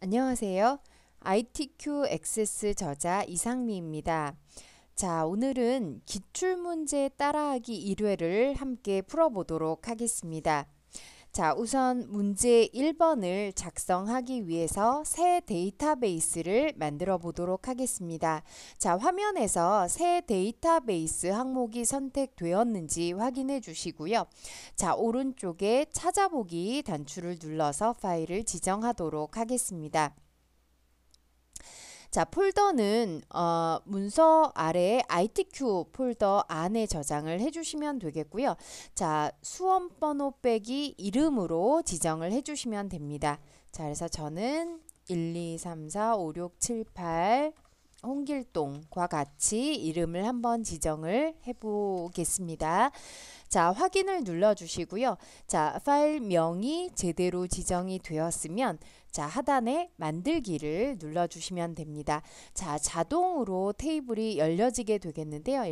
안녕하세요. ITQ 액세스 저자 이상미입니다. 자, 오늘은 기출문제 따라하기 1회를 함께 풀어보도록 하겠습니다. 자, 우선 문제 1번을 작성하기 위해서 새 데이터베이스를 만들어 보도록 하겠습니다. 자, 화면에서 새 데이터베이스 항목이 선택되었는지 확인해 주시고요. 자, 오른쪽에 찾아보기 단추를 눌러서 파일을 지정하도록 하겠습니다. 자, 폴더는 문서 아래 ITQ 폴더 안에 저장을 해주시면 되겠고요. 자, 수험번호 빼기 이름으로 지정을 해주시면 됩니다. 자, 그래서 저는 1, 2, 3, 4, 5, 6, 7, 8 홍길동과 같이 이름을 한번 지정을 해보겠습니다. 자, 확인을 눌러주시고요. 자, 파일명이 제대로 지정이 되었으면 자, 하단에 만들기를 눌러주시면 됩니다. 자, 자동으로 테이블이 열려지게 되겠는데요.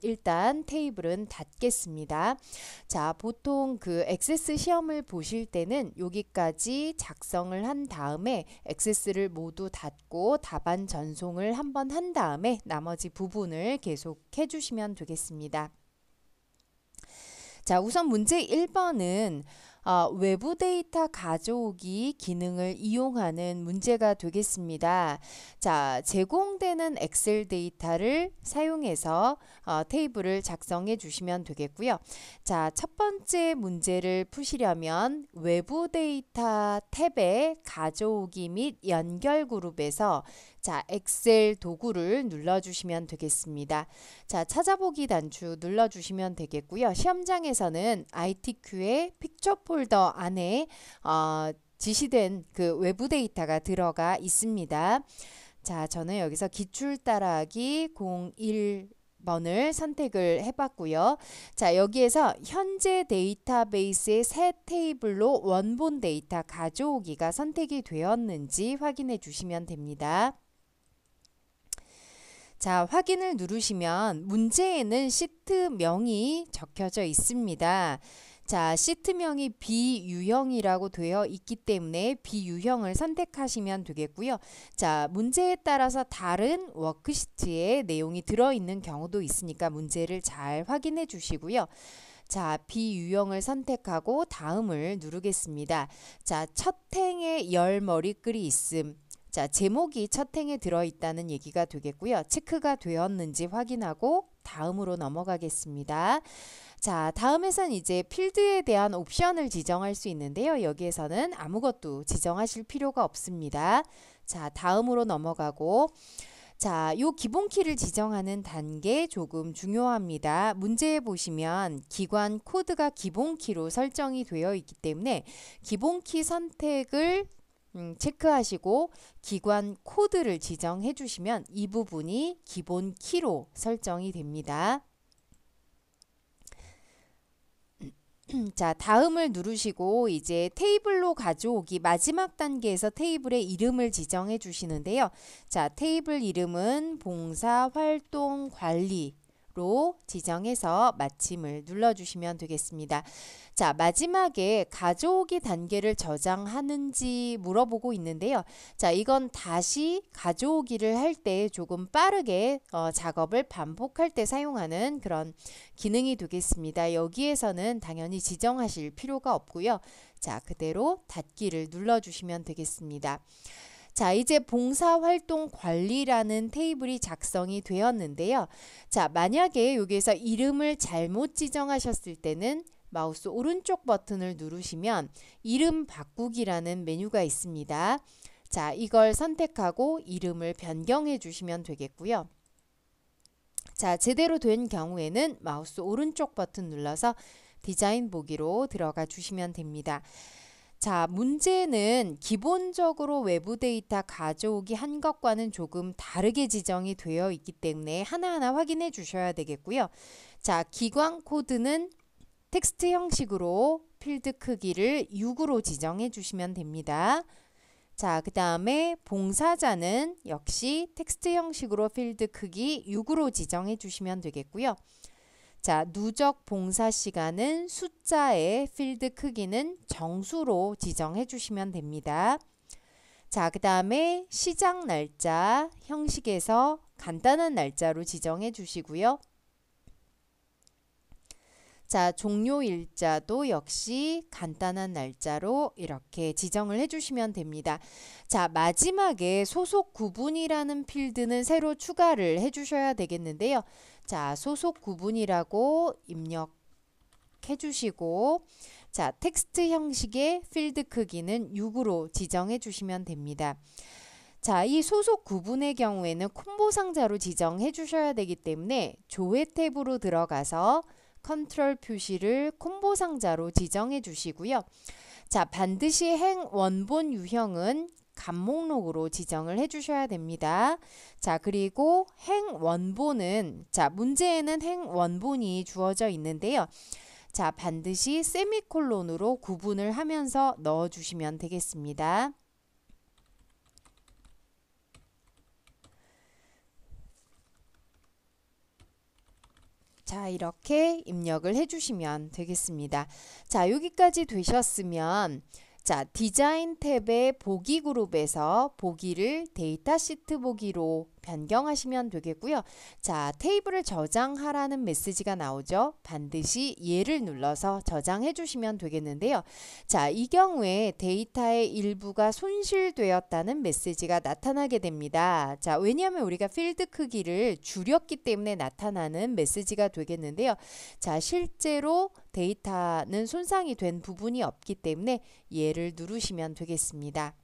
일단 테이블은 닫겠습니다. 자, 보통 그 액세스 시험을 보실 때는 여기까지 작성을 한 다음에 액세스를 모두 닫고 답안 전송을 한번 한 다음에 나머지 부분을 계속 해주시면 되겠습니다. 자, 우선 문제 1번은 외부 데이터 가져오기 기능을 이용하는 문제가 되겠습니다. 자, 제공되는 엑셀 데이터를 사용해서 테이블을 작성해 주시면 되겠고요. 자, 첫 번째 문제를 푸시려면 외부 데이터 탭에 가져오기 및 연결 그룹에서 자, 엑셀 도구를 눌러주시면 되겠습니다. 자, 찾아보기 단추 눌러주시면 되겠고요. 시험장에서는 ITQ의 픽처 폴더 안에 지시된 그 외부 데이터가 들어가 있습니다. 자, 저는 여기서 기출 따라하기 01번을 선택을 해봤고요. 자, 여기에서 현재 데이터베이스의 새 테이블로 원본 데이터 가져오기가 선택이 되었는지 확인해 주시면 됩니다. 자, 확인을 누르시면 문제에는 시트명이 적혀져 있습니다. 자, 시트명이 비유형이라고 되어 있기 때문에 비유형을 선택하시면 되겠고요. 자, 문제에 따라서 다른 워크시트에 내용이 들어있는 경우도 있으니까 문제를 잘 확인해 주시고요. 자, 비유형을 선택하고 다음을 누르겠습니다. 자, 첫 행에 열 머리글이 있음. 자, 제목이 첫 행에 들어있다는 얘기가 되겠고요. 체크가 되었는지 확인하고 다음으로 넘어가겠습니다. 자, 다음에선 이제 필드에 대한 옵션을 지정할 수 있는데요. 여기에서는 아무것도 지정하실 필요가 없습니다. 자, 다음으로 넘어가고 자, 요 기본키를 지정하는 단계 조금 중요합니다. 문제에 보시면 기관 코드가 기본키로 설정이 되어 있기 때문에 기본키 선택을 체크하시고 기관 코드를 지정해 주시면 이 부분이 기본 키로 설정이 됩니다. 자, 다음을 누르시고 이제 테이블로 가져오기 마지막 단계에서 테이블의 이름을 지정해 주시는데요. 자, 테이블 이름은 봉사활동관리로 지정해서 마침을 눌러주시면 되겠습니다. 자, 마지막에 가져오기 단계를 저장하는지 물어보고 있는데요. 자, 이건 다시 가져오기를 할 때 조금 빠르게 작업을 반복할 때 사용하는 그런 기능이 되겠습니다. 여기에서는 당연히 지정하실 필요가 없고요. 자, 그대로 닫기를 눌러주시면 되겠습니다. 자, 이제 봉사활동 관리라는 테이블이 작성이 되었는데요. 자, 만약에 여기에서 이름을 잘못 지정하셨을 때는 마우스 오른쪽 버튼을 누르시면 이름 바꾸기라는 메뉴가 있습니다. 자, 이걸 선택하고 이름을 변경해 주시면 되겠고요. 자, 제대로 된 경우에는 마우스 오른쪽 버튼 눌러서 디자인 보기로 들어가 주시면 됩니다. 자, 문제는 기본적으로 외부 데이터 가져오기 한 것과는 조금 다르게 지정이 되어 있기 때문에 하나하나 확인해 주셔야 되겠고요. 자, 기관 코드는 텍스트 형식으로 필드 크기를 6으로 지정해 주시면 됩니다. 자, 그 다음에 봉사자는 역시 텍스트 형식으로 필드 크기 6으로 지정해 주시면 되겠고요. 자, 누적 봉사 시간은 숫자의 필드 크기는 정수로 지정해 주시면 됩니다. 자, 그 다음에 시작 날짜 형식에서 간단한 날짜로 지정해 주시고요. 자, 종료 일자도 역시 간단한 날짜로 이렇게 지정을 해주시면 됩니다. 자, 마지막에 소속 구분이라는 필드는 새로 추가를 해주셔야 되겠는데요. 자, 소속 구분이라고 입력해 주시고, 자, 텍스트 형식의 필드 크기는 6으로 지정해 주시면 됩니다. 자, 이 소속 구분의 경우에는 콤보 상자로 지정해 주셔야 되기 때문에 조회 탭으로 들어가서 컨트롤 표시를 콤보 상자로 지정해 주시고요. 자, 반드시 행 원본 유형은 값목록으로 지정을 해 주셔야 됩니다. 자, 그리고 행 원본은, 자, 문제에는 행 원본이 주어져 있는데요. 자, 반드시 세미콜론으로 구분을 하면서 넣어 주시면 되겠습니다. 자, 이렇게 입력을 해주시면 되겠습니다. 자, 여기까지 되셨으면 자, 디자인 탭의 보기 그룹에서 보기를 데이터 시트 보기로 변경하시면 되겠고요. 자, 테이블을 저장하라는 메시지가 나오죠. 반드시 얘를 눌러서 저장해 주시면 되겠는데요. 자, 이 경우에 데이터의 일부가 손실되었다는 메시지가 나타나게 됩니다. 자, 왜냐하면 우리가 필드 크기를 줄였기 때문에 나타나는 메시지가 되겠는데요. 자, 실제로 데이터는 손상이 된 부분이 없기 때문에 얘를 누르시면 되겠습니다.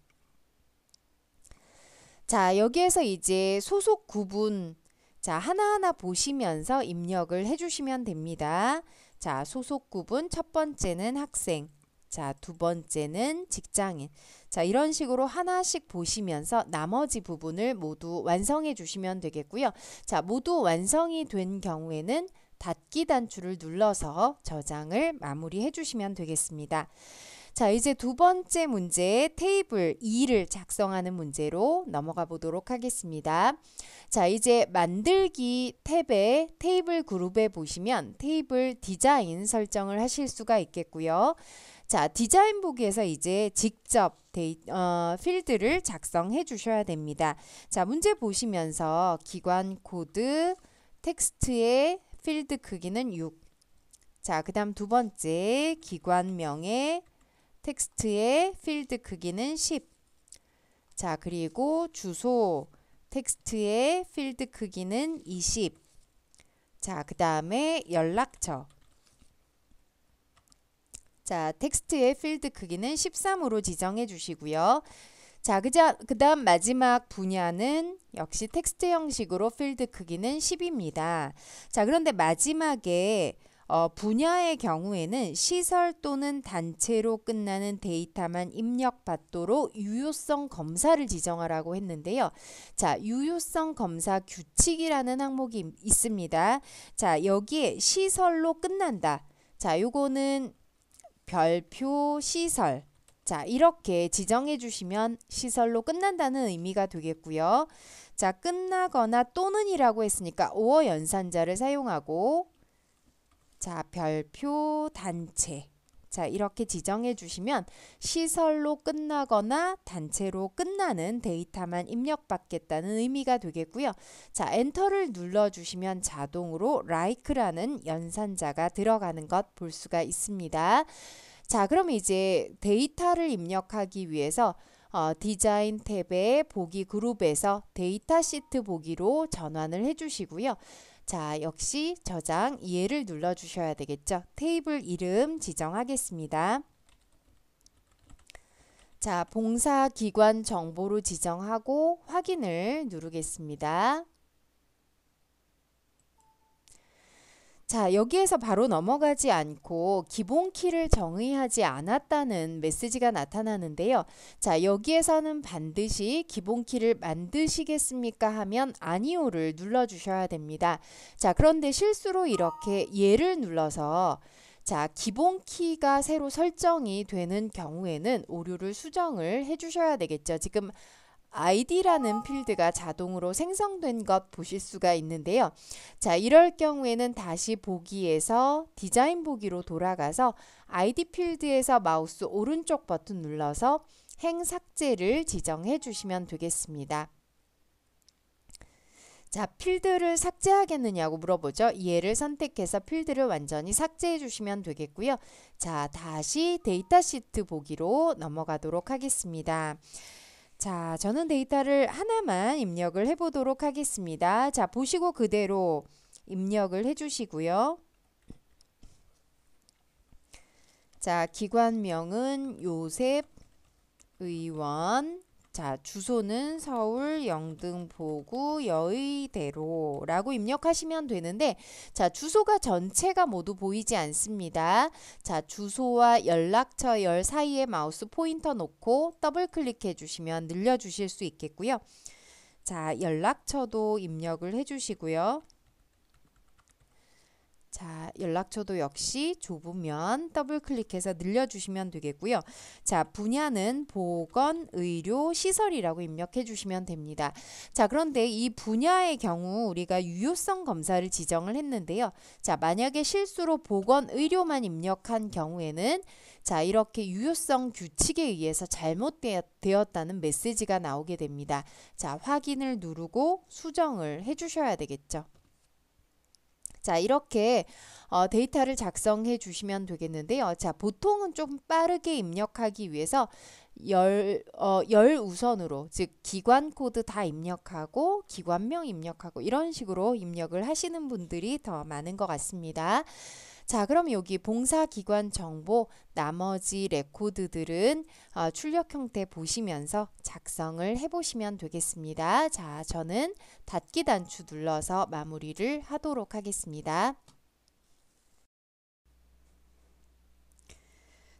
자, 여기에서 이제 소속 구분, 자, 하나하나 보시면서 입력을 해주시면 됩니다. 자, 소속 구분 첫 번째는 학생, 자, 두 번째는 직장인. 자, 이런 식으로 하나씩 보시면서 나머지 부분을 모두 완성해 주시면 되겠고요. 자, 모두 완성이 된 경우에는 닫기 단추를 눌러서 저장을 마무리해 주시면 되겠습니다. 자, 이제 두 번째 문제 테이블 2를 작성하는 문제로 넘어가 보도록 하겠습니다. 자, 이제 만들기 탭에 테이블 그룹에 보시면 테이블 디자인 설정을 하실 수가 있겠고요. 자, 디자인 보기에서 이제 직접 필드를 작성해 주셔야 됩니다. 자, 문제 보시면서 기관 코드 텍스트의 필드 크기는 6. 자, 그 다음 두 번째 기관명의 텍스트의 필드 크기는 10. 자, 그리고 주소 텍스트의 필드 크기는 20. 자, 그 다음에 연락처. 자, 텍스트의 필드 크기는 13으로 지정해 주시고요. 자, 그 다음 마지막 분야는 역시 텍스트 형식으로 필드 크기는 10입니다. 자, 그런데 마지막에 분야의 경우에는 시설 또는 단체로 끝나는 데이터만 입력받도록 유효성 검사를 지정하라고 했는데요. 자, 유효성 검사 규칙이라는 항목이 있습니다. 자, 여기에 시설로 끝난다. 자, 요거는 별표 시설. 자, 이렇게 지정해 주시면 시설로 끝난다는 의미가 되겠고요. 자, 끝나거나 또는 이라고 했으니까 오어 연산자를 사용하고 자, 별표 단체. 자, 이렇게 지정해 주시면 시설로 끝나거나 단체로 끝나는 데이터만 입력받겠다는 의미가 되겠고요. 자, 엔터를 눌러 주시면 자동으로 like라는 연산자가 들어가는 것 볼 수가 있습니다. 자, 그럼 이제 데이터를 입력하기 위해서 디자인 탭의 보기 그룹에서 데이터 시트 보기로 전환을 해 주시고요. 자, 역시 저장 얘를 눌러 주셔야 되겠죠. 테이블 이름 지정하겠습니다. 자, 봉사 기관 정보로 지정하고 확인을 누르겠습니다. 자, 여기에서 바로 넘어가지 않고 기본 키를 정의하지 않았다는 메시지가 나타나는데요. 자, 여기에서는 반드시 기본 키를 만드시겠습니까 하면 아니오를 눌러 주셔야 됩니다. 자, 그런데 실수로 이렇게 얘를 눌러서 자, 기본 키가 새로 설정이 되는 경우에는 오류를 수정을 해 주셔야 되겠죠. 지금 ID라는 필드가 자동으로 생성된 것 보실 수가 있는데요. 자, 이럴 경우에는 다시 보기에서 디자인 보기로 돌아가서 ID 필드에서 마우스 오른쪽 버튼 눌러서 행 삭제를 지정해 주시면 되겠습니다. 자, 필드를 삭제하겠느냐고 물어보죠. 얘를 선택해서 필드를 완전히 삭제해 주시면 되겠고요. 자, 다시 데이터 시트 보기로 넘어가도록 하겠습니다. 자, 저는 데이터를 하나만 입력을 해 보도록 하겠습니다. 자, 보시고 그대로 입력을 해 주시고요. 자, 기관명은 요셉 의원. 자, 주소는 서울 영등포구 여의대로라고 입력하시면 되는데, 자, 주소가 전체가 모두 보이지 않습니다. 자, 주소와 연락처 열 사이에 마우스 포인터 놓고 더블 클릭해 주시면 늘려 주실 수 있겠고요. 자, 연락처도 입력을 해 주시고요. 자, 연락처도 역시 좁으면 더블 클릭해서 늘려주시면 되겠고요. 자, 분야는 보건, 의료, 시설이라고 입력해 주시면 됩니다. 자, 그런데 이 분야의 경우 우리가 유효성 검사를 지정을 했는데요. 자, 만약에 실수로 보건, 의료만 입력한 경우에는 자, 이렇게 유효성 규칙에 의해서 잘못되었다는 메시지가 나오게 됩니다. 자, 확인을 누르고 수정을 해 주셔야 되겠죠. 자, 이렇게 데이터를 작성해 주시면 되겠는데요. 자, 보통은 좀 빠르게 입력하기 위해서 열 우선으로, 즉 기관 코드 다 입력하고 기관명 입력하고 이런 식으로 입력을 하시는 분들이 더 많은 것 같습니다. 자, 그럼 여기 봉사기관 정보 나머지 레코드들은 출력 형태 보시면서 작성을 해보시면 되겠습니다. 자, 저는 닫기 단추 눌러서 마무리를 하도록 하겠습니다.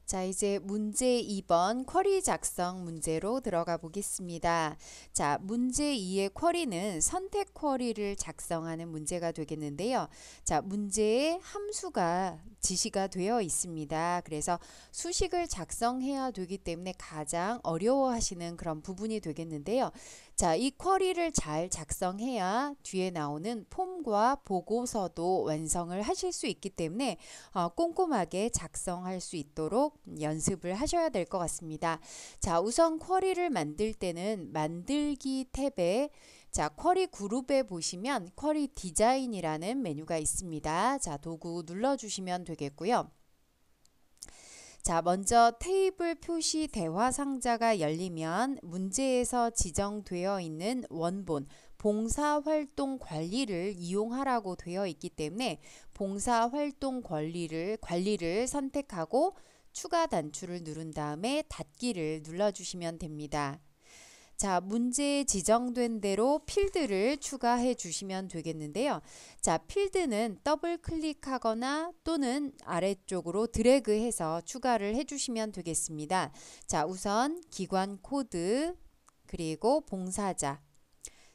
자, 이제 문제 2번 쿼리 작성 문제로 들어가 보겠습니다. 자, 문제 2의 쿼리는 선택 쿼리를 작성하는 문제가 되겠는데요. 자, 문제에 함수가 지시가 되어 있습니다. 그래서 수식을 작성해야 되기 때문에 가장 어려워하시는 그런 부분이 되겠는데요. 자, 이 쿼리를 잘 작성해야 뒤에 나오는 폼과 보고서도 완성을 하실 수 있기 때문에 꼼꼼하게 작성할 수 있도록 연습을 하셔야 될 것 같습니다. 자, 우선 쿼리를 만들 때는 만들기 탭에 자, 쿼리 그룹에 보시면 쿼리 디자인이라는 메뉴가 있습니다. 자, 도구 눌러주시면 되겠고요. 자, 먼저 테이블 표시 대화 상자가 열리면 문제에서 지정되어 있는 원본 봉사활동 관리를 이용하라고 되어 있기 때문에 봉사활동 관리를 선택하고 추가 단추를 누른 다음에 닫기를 눌러주시면 됩니다. 자, 문제에 지정된 대로 필드를 추가해 주시면 되겠는데요. 자, 필드는 더블 클릭하거나 또는 아래쪽으로 드래그해서 추가를 해 주시면 되겠습니다. 자, 우선 기관 코드 그리고 봉사자,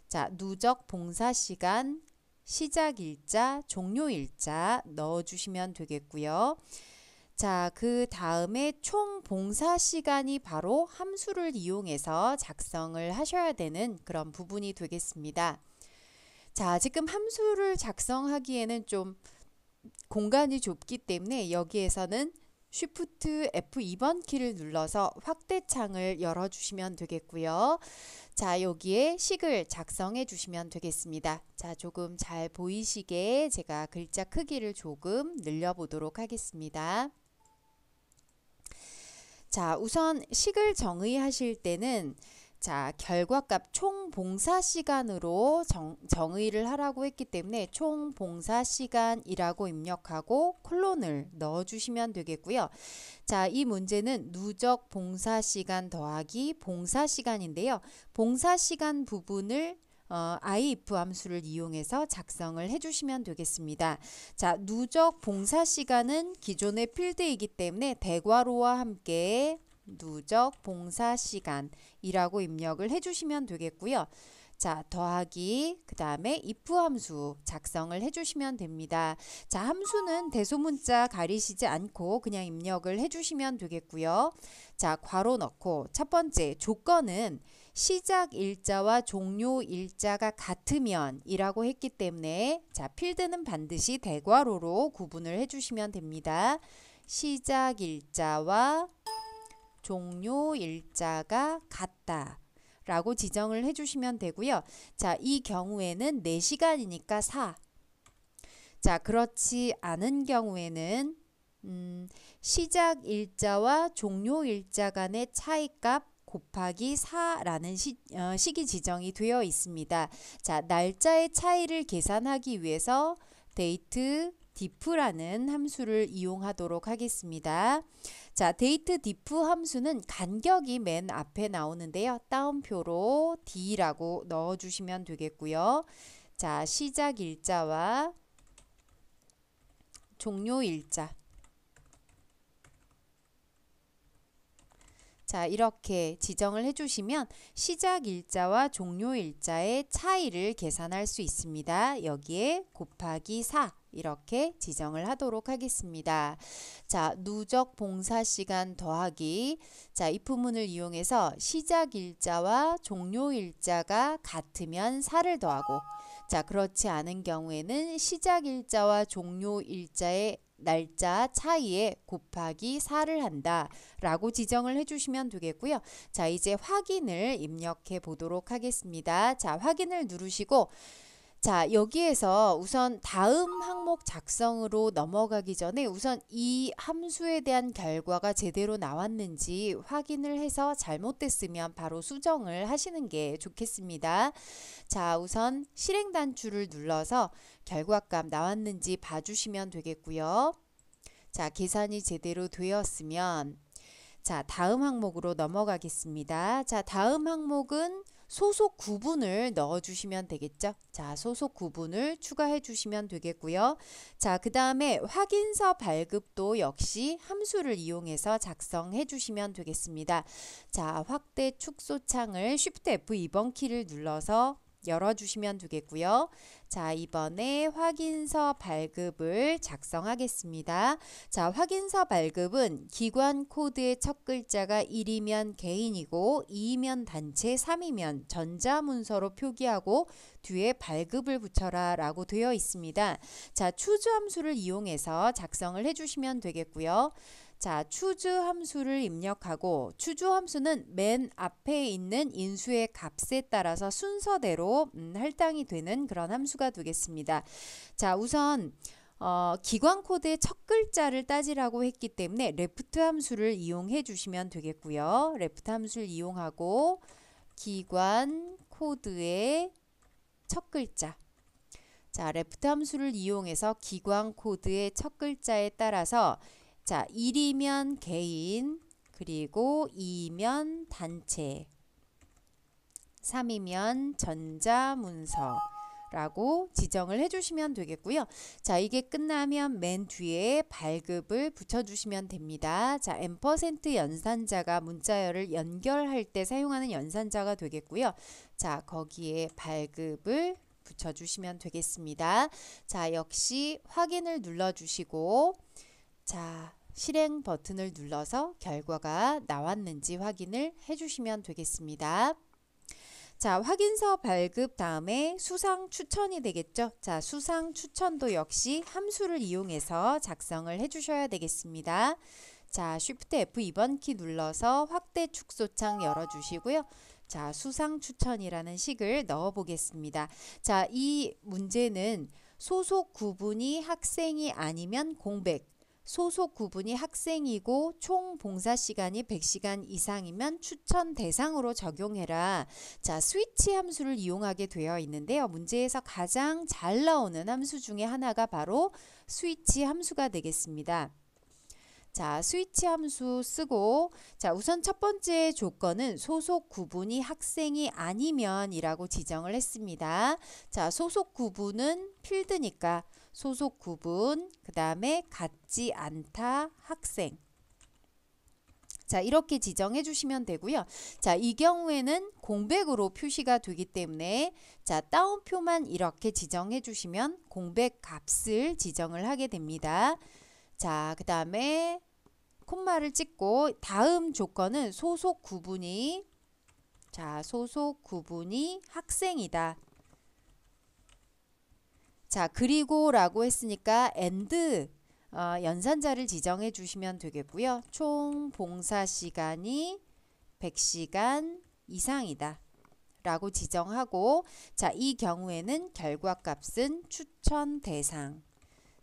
자, 누적 봉사 시간, 시작 일자, 종료 일자 넣어 주시면 되겠고요. 자, 그 다음에 총 봉사 시간이 바로 함수를 이용해서 작성을 하셔야 되는 그런 부분이 되겠습니다. 자, 지금 함수를 작성하기에는 좀 공간이 좁기 때문에 여기에서는 Shift F2번 키를 눌러서 확대창을 열어주시면 되겠고요. 자, 여기에 식을 작성해 주시면 되겠습니다. 자, 조금 잘 보이시게 제가 글자 크기를 조금 늘려보도록 하겠습니다. 자, 우선 식을 정의하실 때는 자, 결과값 총 봉사 시간으로 정의를 하라고 했기 때문에 총 봉사 시간이라고 입력하고 콜론을 넣어 주시면 되겠고요. 자, 이 문제는 누적 봉사 시간 더하기 봉사 시간인데요. 봉사 시간 부분을 if 함수를 이용해서 작성을 해주시면 되겠습니다. 자, 누적 봉사 시간은 기존의 필드이기 때문에 대괄호와 함께 누적 봉사 시간이라고 입력을 해주시면 되겠고요. 자, 더하기 그 다음에 if 함수 작성을 해주시면 됩니다. 자, 함수는 대소문자 가리시지 않고 그냥 입력을 해주시면 되겠고요. 자, 괄호 넣고 첫 번째 조건은 시작 일자와 종료 일자가 같으면 이라고 했기 때문에 자, 필드는 반드시 대괄호로 구분을 해주시면 됩니다. 시작 일자와 종료 일자가 같다 라고 지정을 해주시면 되고요. 자, 이 경우에는 4시간이니까 4. 자, 그렇지 않은 경우에는 시작 일자와 종료 일자 간의 차이값 곱하기 4라는 식이 지정이 되어 있습니다. 자, 날짜의 차이를 계산하기 위해서 date diff라는 함수를 이용하도록 하겠습니다. 자, date diff 함수는 간격이 맨 앞에 나오는데요. 따옴표로 d라고 넣어주시면 되겠고요. 자, 시작 일자와 종료 일자. 자, 이렇게 지정을 해주시면 시작 일자와 종료 일자의 차이를 계산할 수 있습니다. 여기에 곱하기 4 이렇게 지정을 하도록 하겠습니다. 자, 누적 봉사 시간 더하기. 자, if문을 이용해서 시작 일자와 종료 일자가 같으면 4를 더하고, 자, 그렇지 않은 경우에는 시작 일자와 종료 일자의 날짜 차이에 곱하기 4를 한다 라고 지정을 해주시면 되겠고요. 자, 이제 확인을 입력해 보도록 하겠습니다. 자, 확인을 누르시고, 자, 여기에서 우선 다음 항목 작성으로 넘어가기 전에 우선 이 함수에 대한 결과가 제대로 나왔는지 확인을 해서 잘못됐으면 바로 수정을 하시는 게 좋겠습니다. 자, 우선 실행 단추를 눌러서 결과값 나왔는지 봐주시면 되겠고요. 자, 계산이 제대로 되었으면 자, 다음 항목으로 넘어가겠습니다. 자, 다음 항목은 소속 구분을 넣어주시면 되겠죠. 자, 소속 구분을 추가해 주시면 되겠고요. 자, 그 다음에 확인서 발급도 역시 함수를 이용해서 작성해 주시면 되겠습니다. 자, 확대 축소 창을 Shift F2번 키를 눌러서 열어주시면 되겠고요. 자, 이번에 확인서 발급을 작성하겠습니다. 자, 확인서 발급은 기관 코드의 첫 글자가 1이면 개인이고 2이면 단체, 3이면 전자문서로 표기하고 뒤에 발급을 붙여라 라고 되어 있습니다. 자, choose 함수를 이용해서 작성을 해주시면 되겠고요. 자, choose 함수를 입력하고 choose 함수는 맨 앞에 있는 인수의 값에 따라서 순서대로 할당이 되는 그런 함수가 되겠습니다. 자, 우선 기관 코드의 첫 글자를 따지라고 했기 때문에 left 함수를 이용해 주시면 되겠고요. left 함수를 이용하고 기관 코드의 첫 글자. 자, left 함수를 이용해서 기관 코드의 첫 글자에 따라서 자, 1이면 개인, 그리고 2면 단체, 3이면 전자문서라고 지정을 해주시면 되겠고요. 자, 이게 끝나면 맨 뒤에 발급을 붙여주시면 됩니다. 자, 앰퍼센트 연산자가 문자열을 연결할 때 사용하는 연산자가 되겠고요. 자, 거기에 발급을 붙여주시면 되겠습니다. 자, 역시 확인을 눌러주시고, 자, 실행 버튼을 눌러서 결과가 나왔는지 확인을 해주시면 되겠습니다. 자, 확인서 발급 다음에 수상 추천이 되겠죠. 자, 수상 추천도 역시 함수를 이용해서 작성을 해주셔야 되겠습니다. 자, Shift F2번 키 눌러서 확대 축소창 열어주시고요. 자, 수상 추천이라는 식을 넣어 보겠습니다. 자, 이 문제는 소속 구분이 학생이 아니면 공백, 소속 구분이 학생이고 총 봉사 시간이 100시간 이상이면 추천 대상으로 적용해라. 자, 스위치 함수를 이용하게 되어 있는데요. 문제에서 가장 잘 나오는 함수 중에 하나가 바로 스위치 함수가 되겠습니다. 자, 스위치 함수 쓰고, 자, 우선 첫 번째 조건은 소속 구분이 학생이 아니면 이라고 지정을 했습니다. 자, 소속 구분은 필드니까 소속 구분, 그 다음에 같지 않다 학생. 자, 이렇게 지정해 주시면 되고요. 자, 이 경우에는 공백으로 표시가 되기 때문에 자, 따옴표만 이렇게 지정해 주시면 공백 값을 지정을 하게 됩니다. 자, 그 다음에 콤마를 찍고 다음 조건은 소속 구분이 소속 구분이 학생이다. 자, 그리고 라고 했으니까 and 연산자를 지정해 주시면 되겠고요. 총 봉사 시간이 100시간 이상이다 라고 지정하고, 자, 이 경우에는 결과값은 추천 대상.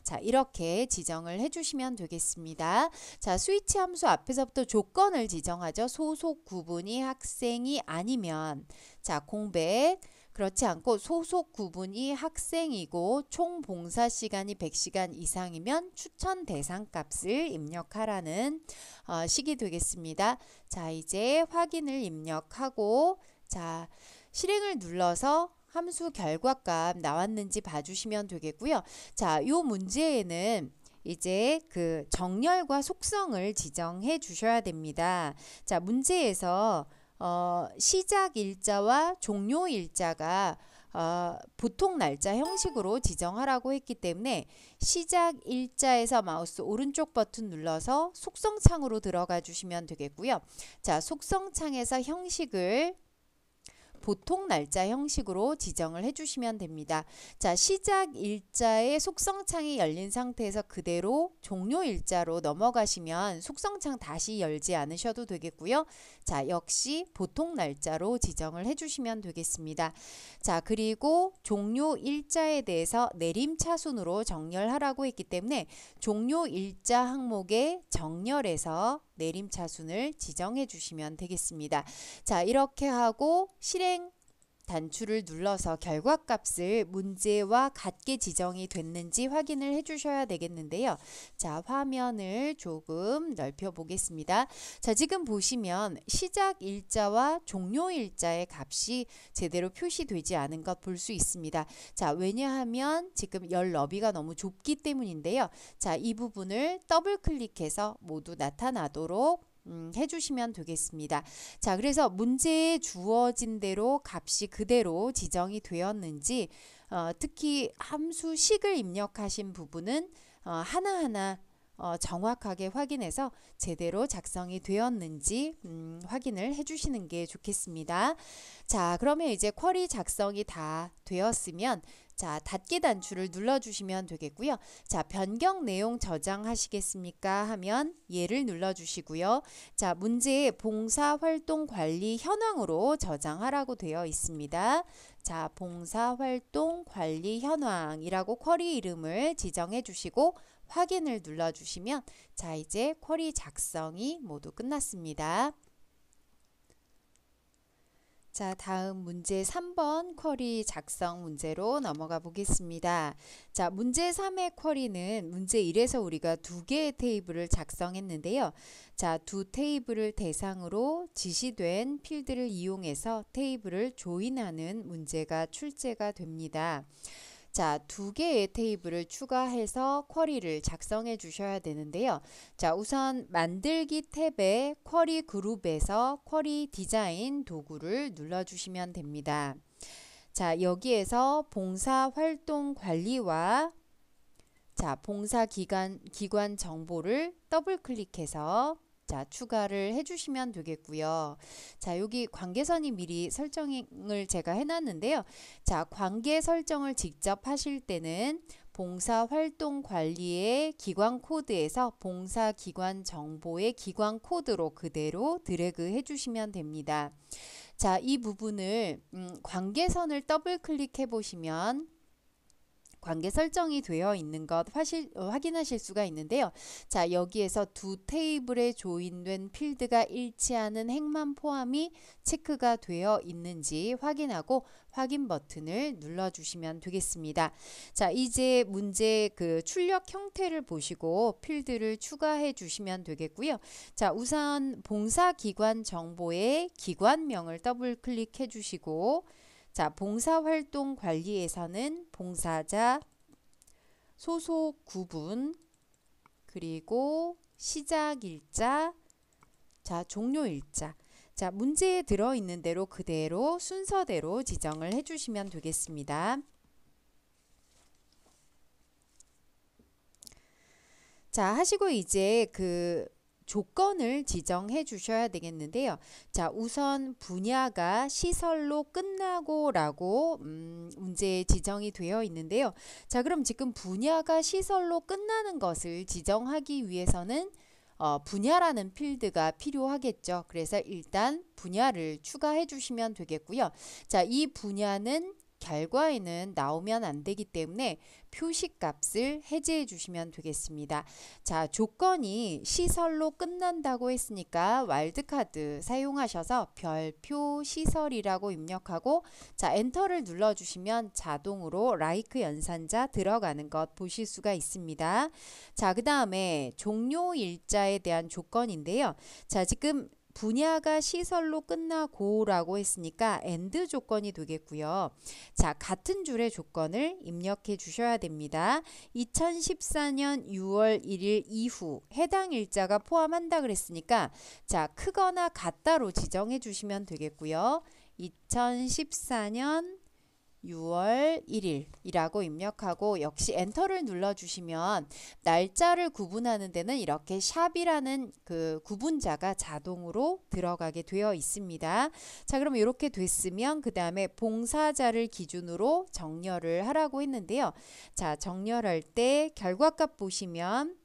자, 이렇게 지정을 해주시면 되겠습니다. 자, 스위치 함수 앞에서부터 조건을 지정하죠. 소속 구분이 학생이 아니면, 자, 공백. 그렇지 않고 소속 구분이 학생이고 총 봉사 시간이 100시간 이상이면 추천 대상 값을 입력하라는 식이 되겠습니다. 자, 이제 확인을 입력하고, 자, 실행을 눌러서 함수 결과값 나왔는지 봐주시면 되겠고요. 자, 요 문제에는 이제 그 정렬과 속성을 지정해 주셔야 됩니다. 자, 문제에서 시작 일자와 종료 일자가 보통 날짜 형식으로 지정하라고 했기 때문에 시작 일자에서 마우스 오른쪽 버튼 눌러서 속성창으로 들어가 주시면 되겠고요. 자, 속성창에서 형식을 보통 날짜 형식으로 지정을 해주시면 됩니다. 자, 시작 일자의 속성창이 열린 상태에서 그대로 종료 일자로 넘어가시면 속성창 다시 열지 않으셔도 되겠고요. 자, 역시 보통 날짜로 지정을 해주시면 되겠습니다. 자, 그리고 종료 일자에 대해서 내림차순으로 정렬하라고 했기 때문에 종료 일자 항목에 정렬해서 내림차순을 지정해 주시면 되겠습니다. 자, 이렇게 하고 실행 단추를 눌러서 결과값을 문제와 같게 지정이 됐는지 확인을 해 주셔야 되겠는데요. 자, 화면을 조금 넓혀 보겠습니다. 자, 지금 보시면 시작 일자와 종료 일자의 값이 제대로 표시되지 않은 것 볼 수 있습니다. 자, 왜냐하면 지금 열 너비가 너무 좁기 때문인데요. 자, 이 부분을 더블 클릭해서 모두 나타나도록 해주시면 되겠습니다. 자, 그래서 문제에 주어진 대로 값이 그대로 지정이 되었는지, 특히 함수식을 입력하신 부분은 하나하나 정확하게 확인해서 제대로 작성이 되었는지 확인을 해주시는 게 좋겠습니다. 자, 그러면 이제 쿼리 작성이 다 되었으면, 자, 닫기 단추를 눌러주시면 되겠고요. 자, 변경 내용 저장하시겠습니까 하면 얘를 눌러주시고요. 자, 문제에 봉사활동관리 현황으로 저장하라고 되어 있습니다. 자, 봉사활동관리 현황이라고 쿼리 이름을 지정해 주시고 확인을 눌러주시면, 자, 이제 쿼리 작성이 모두 끝났습니다. 자, 다음 문제 3번 쿼리 작성 문제로 넘어가 보겠습니다. 자, 문제 3의 쿼리는 문제 1에서 우리가 두 개의 테이블을 작성했는데요. 자, 두 테이블을 대상으로 지시된 필드를 이용해서 테이블을 조인하는 문제가 출제가 됩니다. 자, 두 개의 테이블을 추가해서 쿼리를 작성해 주셔야 되는데요. 자, 우선 만들기 탭의 쿼리 그룹에서 쿼리 디자인 도구를 눌러주시면 됩니다. 자, 여기에서 봉사 활동 관리와 자, 봉사 기관 정보를 더블 클릭해서 자, 추가를 해주시면 되겠고요. 자, 여기 관계선이 미리 설정을 제가 해놨는데요. 자, 관계 설정을 직접 하실 때는 봉사활동관리의 기관 코드에서 봉사기관 정보의 기관 코드로 그대로 드래그 해주시면 됩니다. 자, 이 부분을 관계선을 더블 클릭해 보시면 관계 설정이 되어 있는 것 확인하실 수가 있는데요. 자, 여기에서 두 테이블에 조인된 필드가 일치하는 행만 포함이 체크가 되어 있는지 확인하고 확인 버튼을 눌러주시면 되겠습니다. 자, 이제 문제 그 출력 형태를 보시고 필드를 추가해 주시면 되겠고요. 자, 우선 봉사기관 정보의 기관명을 더블 클릭해 주시고, 자, 봉사활동 관리에서는 봉사자, 소속 구분, 그리고 시작 일자, 자, 종료 일자. 자, 문제에 들어있는 대로 그대로 순서대로 지정을 해주시면 되겠습니다. 자, 하시고 이제 그 조건을 지정해 주셔야 되겠는데요. 자, 우선 분야가 시설로 끝나고 라고 문제에 지정이 되어 있는데요. 자, 그럼 지금 분야가 시설로 끝나는 것을 지정하기 위해서는 분야라는 필드가 필요하겠죠. 그래서 일단 분야를 추가해 주시면 되겠고요. 자, 이 분야는 결과에는 나오면 안 되기 때문에 표시값을 해제해 주시면 되겠습니다. 자, 조건이 시설로 끝난다고 했으니까 와일드카드 사용하셔서 별표 시설이라고 입력하고 자, 엔터를 눌러 주시면 자동으로 라이크 연산자 들어가는 것 보실 수가 있습니다. 자, 그 다음에 종료 일자에 대한 조건인데요. 자, 지금 분야가 시설로 끝나고라고 했으니까 AND 조건이 되겠고요. 자, 같은 줄의 조건을 입력해 주셔야 됩니다. 2014년 6월 1일 이후 해당 일자가 포함한다 그랬으니까 자, 크거나 같다로 지정해 주시면 되겠고요. 2014년 6월 1일이라고 입력하고 역시 엔터를 눌러주시면 날짜를 구분하는 데는 이렇게 샵이라는 그 구분자가 자동으로 들어가게 되어 있습니다. 자, 그럼 이렇게 됐으면 그 다음에 봉사자를 기준으로 정렬을 하라고 했는데요. 자, 정렬할 때 결과값 보시면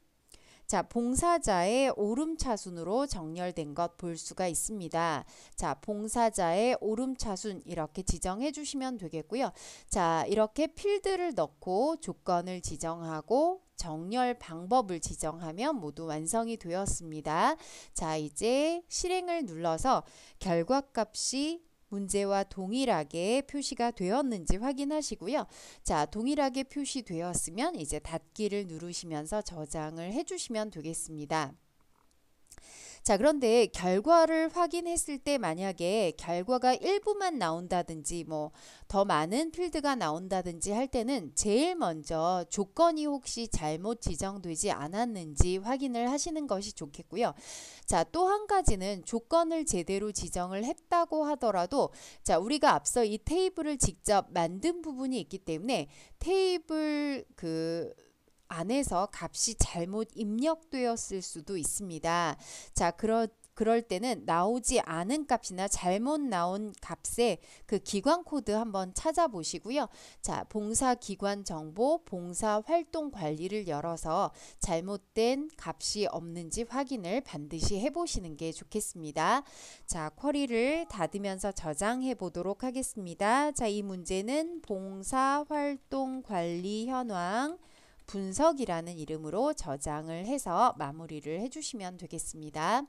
자, 봉사자의 오름차순으로 정렬된 것 볼 수가 있습니다. 자, 봉사자의 오름차순 이렇게 지정해 주시면 되겠고요. 자, 이렇게 필드를 넣고 조건을 지정하고 정렬 방법을 지정하면 모두 완성이 되었습니다. 자, 이제 실행을 눌러서 결과값이 문제와 동일하게 표시가 되었는지 확인하시고요. 자, 동일하게 표시되었으면 이제 닫기를 누르시면서 저장을 해주시면 되겠습니다. 자, 그런데 결과를 확인했을 때 만약에 결과가 일부만 나온다든지 뭐 더 많은 필드가 나온다든지 할 때는 제일 먼저 조건이 혹시 잘못 지정되지 않았는지 확인을 하시는 것이 좋겠고요. 자, 또 한 가지는 조건을 제대로 지정을 했다고 하더라도 자, 우리가 앞서 이 테이블을 직접 만든 부분이 있기 때문에 테이블 안에서 값이 잘못 입력되었을 수도 있습니다. 자, 그럴 때는 나오지 않은 값이나 잘못 나온 값의 그 기관 코드 한번 찾아보시고요. 자, 봉사 기관 정보, 봉사 활동 관리를 열어서 잘못된 값이 없는지 확인을 반드시 해보시는 게 좋겠습니다. 자, 쿼리를 닫으면서 저장해 보도록 하겠습니다. 자, 이 문제는 봉사 활동 관리 현황 분석이라는 이름으로 저장을 해서 마무리를 해주시면 되겠습니다.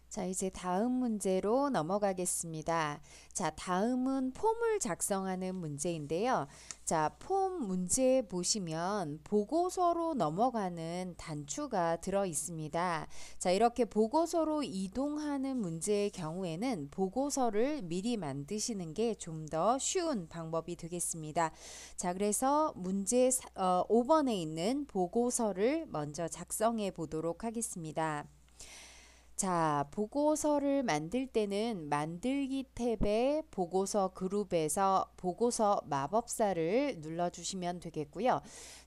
자, 이제 다음 문제로 넘어가겠습니다. 자, 다음은 폼을 작성하는 문제인데요. 자, 폼 문제 보시면 보고서로 넘어가는 단추가 들어 있습니다. 자, 이렇게 보고서로 이동하는 문제의 경우에는 보고서를 미리 만드시는 게 좀 더 쉬운 방법이 되겠습니다. 자, 그래서 문제 5번에 있는 보고서를 먼저 작성해 보도록 하겠습니다. 자, 보고서를 만들 때는 만들기 탭에 보고서 그룹에서 보고서 마법사를 눌러주시면 되겠고요.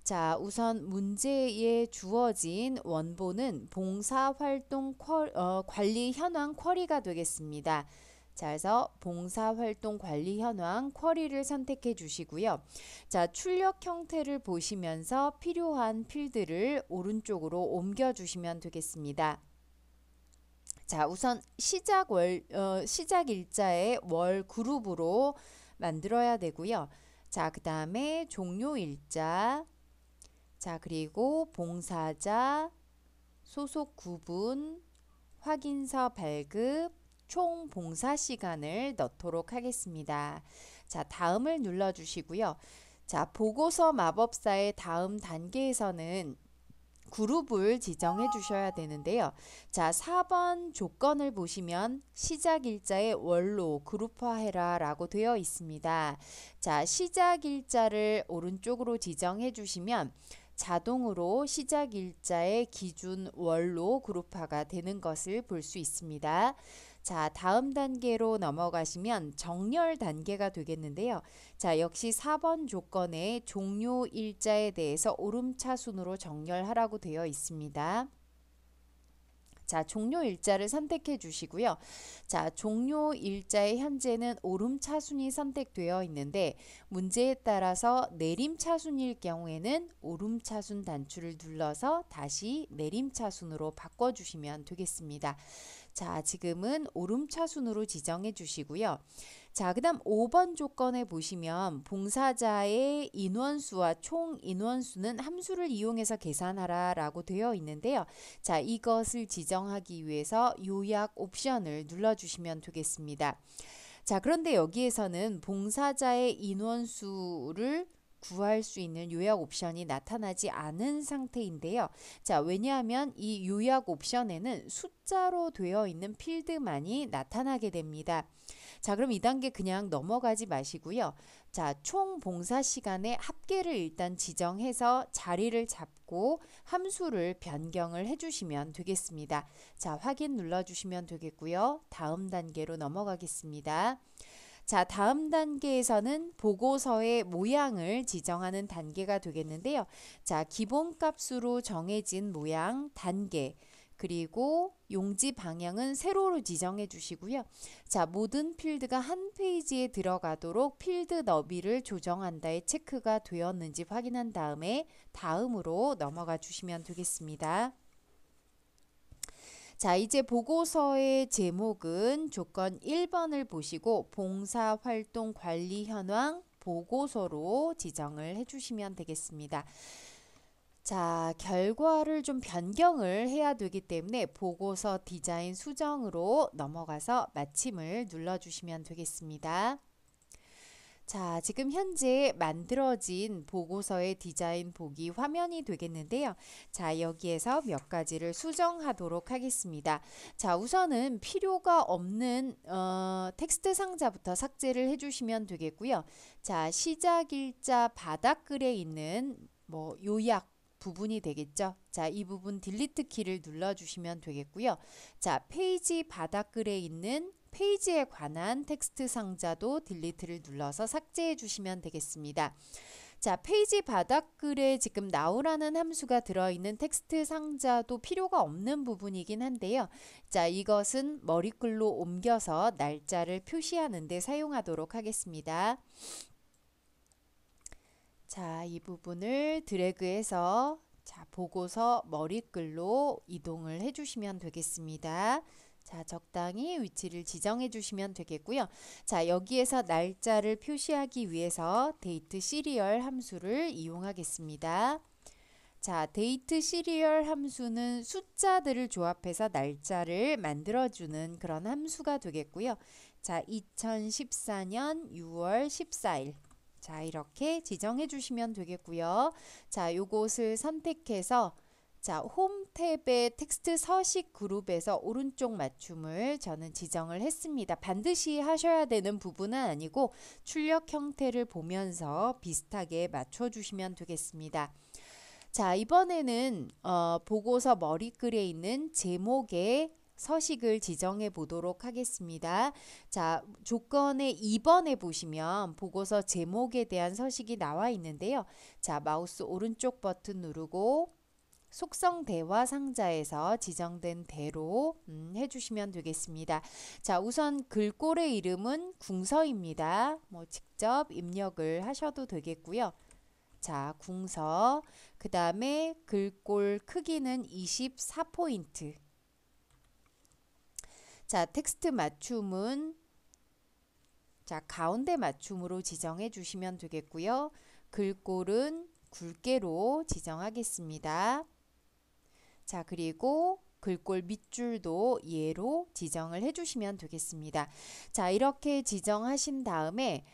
자, 우선 문제에 주어진 원본은 봉사활동 관리 현황 쿼리가 되겠습니다. 자, 그래서 봉사활동 관리 현황 쿼리를 선택해 주시고요. 자, 출력 형태를 보시면서 필요한 필드를 오른쪽으로 옮겨 주시면 되겠습니다. 자, 우선 시작 일자에 월 그룹으로 만들어야 되고요. 자, 그 다음에 종료 일자, 자, 그리고 봉사자, 소속 구분, 확인서 발급, 총 봉사 시간을 넣도록 하겠습니다. 자, 다음을 눌러주시고요. 자, 보고서 마법사의 다음 단계에서는 그룹을 지정해 주셔야 되는데요. 자, 4번 조건을 보시면 시작 일자에 월로 그룹화해라 라고 되어 있습니다. 자, 시작 일자를 오른쪽으로 지정해 주시면 자동으로 시작 일자의 기준 월로 그룹화가 되는 것을 볼 수 있습니다. 자, 다음 단계로 넘어가시면 정렬 단계가 되겠는데요. 자, 역시 4번 조건에 종료 일자에 대해서 오름차순으로 정렬하라고 되어 있습니다. 자, 종료 일자를 선택해 주시고요. 자, 종료 일자의 현재는 오름차순이 선택되어 있는데 문제에 따라서 내림차순일 경우에는 오름차순 단추를 눌러서 다시 내림차순으로 바꿔주시면 되겠습니다. 자, 지금은 오름차순으로 지정해 주시고요. 자, 그 다음 5번 조건에 보시면 봉사자의 인원수와 총 인원수는 함수를 이용해서 계산하라 라고 되어 있는데요. 자, 이것을 지정하기 위해서 요약 옵션을 눌러주시면 되겠습니다. 자, 그런데 여기에서는 봉사자의 인원수를 구할 수 있는 요약 옵션이 나타나지 않은 상태인데요. 자, 왜냐하면 이 요약 옵션에는 숫자로 되어 있는 필드만이 나타나게 됩니다. 자, 그럼 이 단계 그냥 넘어가지 마시고요. 자, 총 봉사 시간의 합계를 일단 지정해서 자리를 잡고 함수를 변경을 해주시면 되겠습니다. 자, 확인 눌러주시면 되겠고요. 다음 단계로 넘어가겠습니다. 자, 다음 단계에서는 보고서의 모양을 지정하는 단계가 되겠는데요. 자, 기본값으로 정해진 모양 단계, 그리고 용지 방향은 세로로 지정해 주시고요. 자, 모든 필드가 한 페이지에 들어가도록 필드 너비를 조정한다에 체크가 되었는지 확인한 다음에 다음으로 넘어가 주시면 되겠습니다. 자, 이제 보고서의 제목은 조건 1번을 보시고 봉사활동 관리 현황 보고서로 지정을 해주시면 되겠습니다. 자, 결과를 좀 변경을 해야 되기 때문에 보고서 디자인 수정으로 넘어가서 마침을 눌러주시면 되겠습니다. 자, 지금 현재 만들어진 보고서의 디자인 보기 화면이 되겠는데요. 자, 여기에서 몇 가지를 수정하도록 하겠습니다. 자, 우선은 필요가 없는 텍스트 상자부터 삭제를 해주시면 되겠고요. 자, 시작 일자 바닥글에 있는 요약 부분이 되겠죠. 자, 이 부분 딜리트 키를 눌러주시면 되겠고요. 자, 페이지 바닥글에 있는 페이지에 관한 텍스트 상자도 딜리트를 눌러서 삭제해 주시면 되겠습니다. 자, 페이지 바닥글에 지금 나오라는 함수가 들어있는 텍스트 상자도 필요가 없는 부분이긴 한데요. 자, 이것은 머리글로 옮겨서 날짜를 표시하는 데 사용하도록 하겠습니다. 자, 이 부분을 드래그해서 자, 보고서 머리글로 이동을 해주시면 되겠습니다. 자, 적당히 위치를 지정해 주시면 되겠고요. 자, 여기에서 날짜를 표시하기 위해서 데이트 시리얼 함수를 이용하겠습니다. 자, 데이트 시리얼 함수는 숫자들을 조합해서 날짜를 만들어주는 그런 함수가 되겠고요. 자, 2014년 6월 14일. 자, 이렇게 지정해 주시면 되겠고요. 자, 요것을 선택해서 자, 홈 탭의 텍스트 서식 그룹에서 오른쪽 맞춤을 저는 지정을 했습니다. 반드시 하셔야 되는 부분은 아니고 출력 형태를 보면서 비슷하게 맞춰주시면 되겠습니다. 자, 이번에는 보고서 머리글에 있는 제목의 서식을 지정해 보도록 하겠습니다. 자, 조건의 2번에 보시면 보고서 제목에 대한 서식이 나와 있는데요. 자, 마우스 오른쪽 버튼 누르고 속성 대화 상자에서 지정된 대로 해주시면 되겠습니다. 자, 우선 글꼴의 이름은 궁서입니다. 직접 입력을 하셔도 되겠고요. 자, 궁서. 그 다음에 글꼴 크기는 24포인트. 자, 텍스트 맞춤은 자, 가운데 맞춤으로 지정해 주시면 되겠고요. 글꼴은 굵게로 지정하겠습니다. 자, 그리고 글꼴 밑줄도 예로 지정을 해주시면 되겠습니다. 자, 이렇게 지정하신 다음에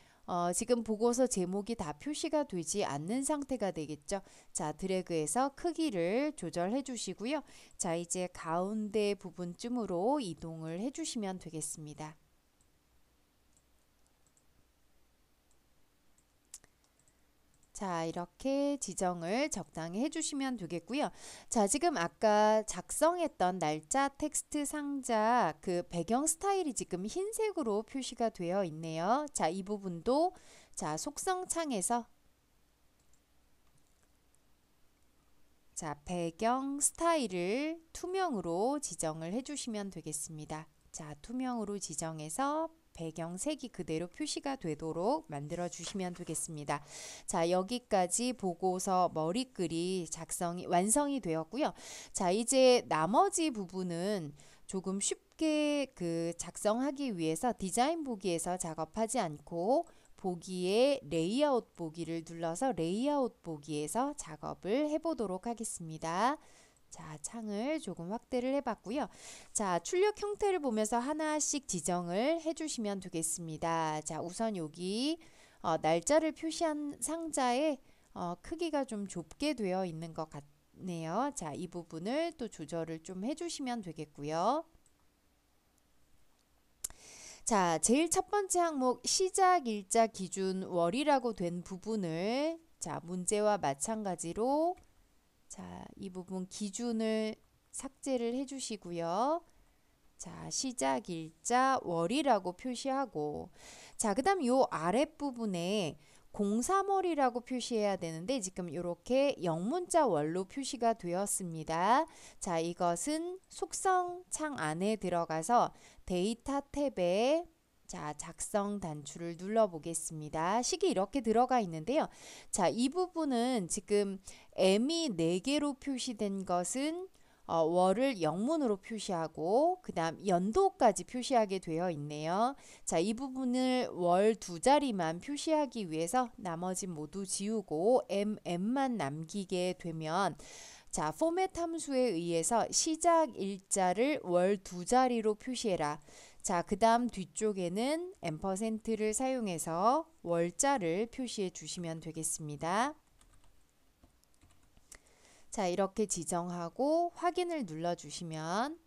지금 보고서 제목이 다 표시가 되지 않는 상태가 되겠죠. 자, 드래그해서 크기를 조절해 주시고요. 자, 이제 가운데 부분쯤으로 이동을 해 주시면 되겠습니다. 자, 이렇게 지정을 적당히 해주시면 되겠고요. 자, 지금 아까 작성했던 날짜 텍스트 상자 그 배경 스타일이 지금 흰색으로 표시가 되어 있네요. 자, 이 부분도 자, 속성 창에서 자, 배경 스타일을 투명으로 지정을 해주시면 되겠습니다. 자, 투명으로 지정해서 배경색이 그대로 표시가 되도록 만들어 주시면 되겠습니다. 자, 여기까지 보고서 머리글이 완성이 되었고요. 자, 이제 나머지 부분은 조금 쉽게 작성하기 위해서 디자인 보기에서 작업하지 않고 보기에 레이아웃 보기를 눌러서 레이아웃 보기에서 작업을 해보도록 하겠습니다. 자, 창을 조금 확대를 해봤고요. 자, 출력 형태를 보면서 하나씩 지정을 해주시면 되겠습니다. 자, 우선 여기 날짜를 표시한 상자에 크기가 좀 좁게 되어 있는 것 같네요. 자, 이 부분을 또 조절을 좀 해주시면 되겠고요. 자, 제일 첫 번째 항목 시작 일자 기준 월이라고 된 부분을 자, 문제와 마찬가지로 자, 이 부분 기준을 삭제를 해 주시고요. 자, 시작 일자 월이라고 표시하고 자, 그다음 요 아랫부분에 03월이라고 표시해야 되는데 지금 이렇게 영문자 월로 표시가 되었습니다. 자, 이것은 속성 창 안에 들어가서 데이터 탭에 자, 작성 단추를 눌러 보겠습니다. 식이 이렇게 들어가 있는데요. 자, 이 부분은 지금 M이 4개로 표시된 것은 월을 영문으로 표시하고 그 다음 연도까지 표시하게 되어 있네요. 자, 이 부분을 월 2자리만 표시하기 위해서 나머지 모두 지우고 M만 남기게 되면 자, 포맷 함수에 의해서 시작 일자를 월 2자리로 표시해라. 자, 그 다음 뒤쪽에는 앰퍼센트를 사용해서 월자를 표시해 주시면 되겠습니다. 자, 이렇게 지정하고 확인을 눌러주시면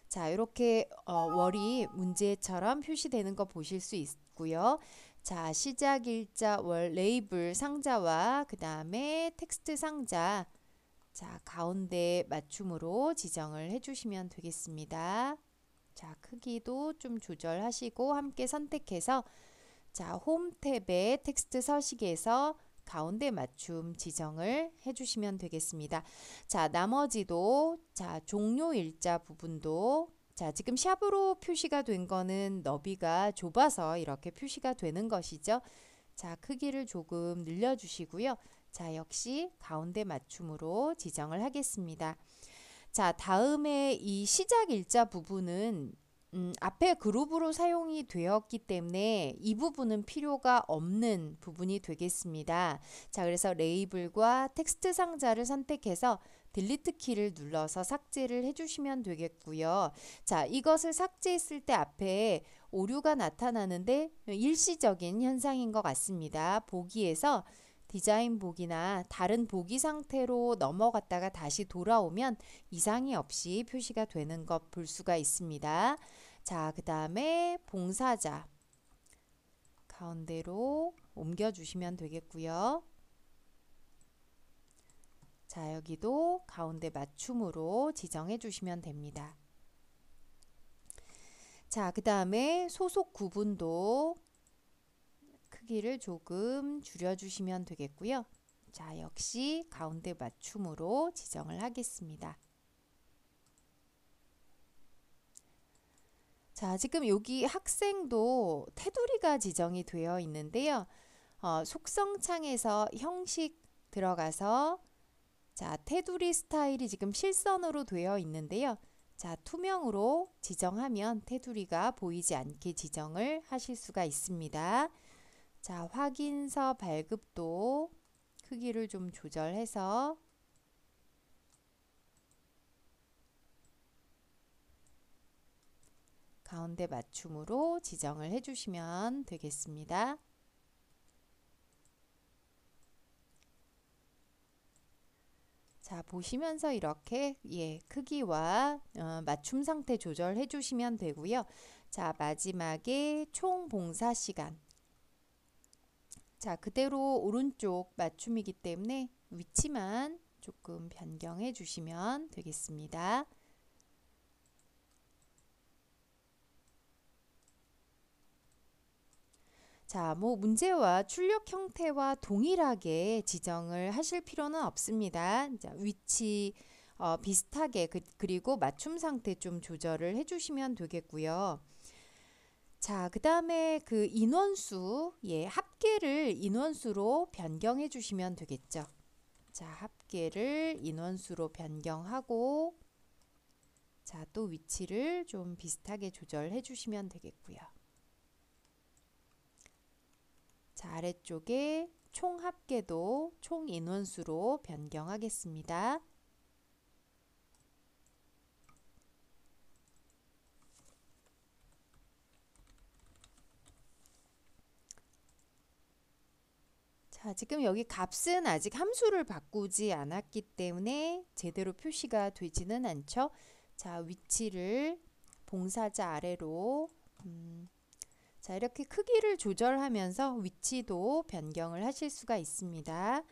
자, 이렇게 월이 문제처럼 표시되는 거 보실 수 있고요. 자, 시작 일자 월 레이블 상자와 그 다음에 텍스트 상자 자, 가운데 맞춤으로 지정을 해주시면 되겠습니다. 자, 크기도 좀 조절하시고 함께 선택해서 자, 홈 탭의 텍스트 서식에서 가운데 맞춤 지정을 해주시면 되겠습니다. 자, 나머지도 자, 종료 일자 부분도 자, 지금 샵으로 표시가 된 거는 너비가 좁아서 이렇게 표시가 되는 것이죠. 자, 크기를 조금 늘려주시고요. 자, 역시 가운데 맞춤으로 지정을 하겠습니다. 자, 다음에 이 시작 일자 부분은 앞에 그룹으로 사용이 되었기 때문에 이 부분은 필요가 없는 부분이 되겠습니다. 자, 그래서 레이블과 텍스트 상자를 선택해서 딜리트 키를 눌러서 삭제를 해주시면 되겠고요. 자, 이것을 삭제했을 때 앞에 오류가 나타나는데 일시적인 현상인 것 같습니다. 보기에서 디자인 보기나 다른 보기 상태로 넘어갔다가 다시 돌아오면 이상이 없이 표시가 되는 것 볼 수가 있습니다. 자, 그 다음에 봉사자 가운데로 옮겨주시면 되겠고요. 자, 여기도 가운데 맞춤으로 지정해 주시면 됩니다. 자, 그 다음에 소속 구분도 크기를 조금 줄여주시면 되겠고요. 자, 역시 가운데 맞춤으로 지정을 하겠습니다. 자, 지금 여기 학생도 테두리가 지정이 되어 있는데요. 속성 창에서 형식 들어가서 자, 테두리 스타일이 지금 실선으로 되어 있는데요. 자, 투명으로 지정하면 테두리가 보이지 않게 지정을 하실 수가 있습니다. 자, 확인서 발급도 크기를 좀 조절해서 가운데 맞춤으로 지정을 해주시면 되겠습니다. 자, 보시면서 이렇게 크기와 맞춤 상태 조절해 주시면 되고요. 자, 마지막에 총 봉사 시간. 자, 그대로 오른쪽 맞춤이기 때문에 위치만 조금 변경해 주시면 되겠습니다. 자, 뭐 문제와 출력 형태와 동일하게 지정을 하실 필요는 없습니다. 자, 위치 비슷하게 그리고 맞춤 상태 좀 조절을 해주시면 되겠고요. 자, 그 다음에 그 인원수, 예, 합계를 인원수로 변경해 주시면 되겠죠. 자, 합계를 인원수로 변경하고, 자, 또 위치를 좀 비슷하게 조절해 주시면 되겠고요. 자, 아래쪽에 총 합계도 총 인원수로 변경하겠습니다. 자, 지금 여기 값은 아직 함수를 바꾸지 않았기 때문에 제대로 표시가 되지는 않죠. 자, 위치를 봉사자 아래로 자, 이렇게 크기를 조절하면서 위치도 변경을 하실 수가 있습니다.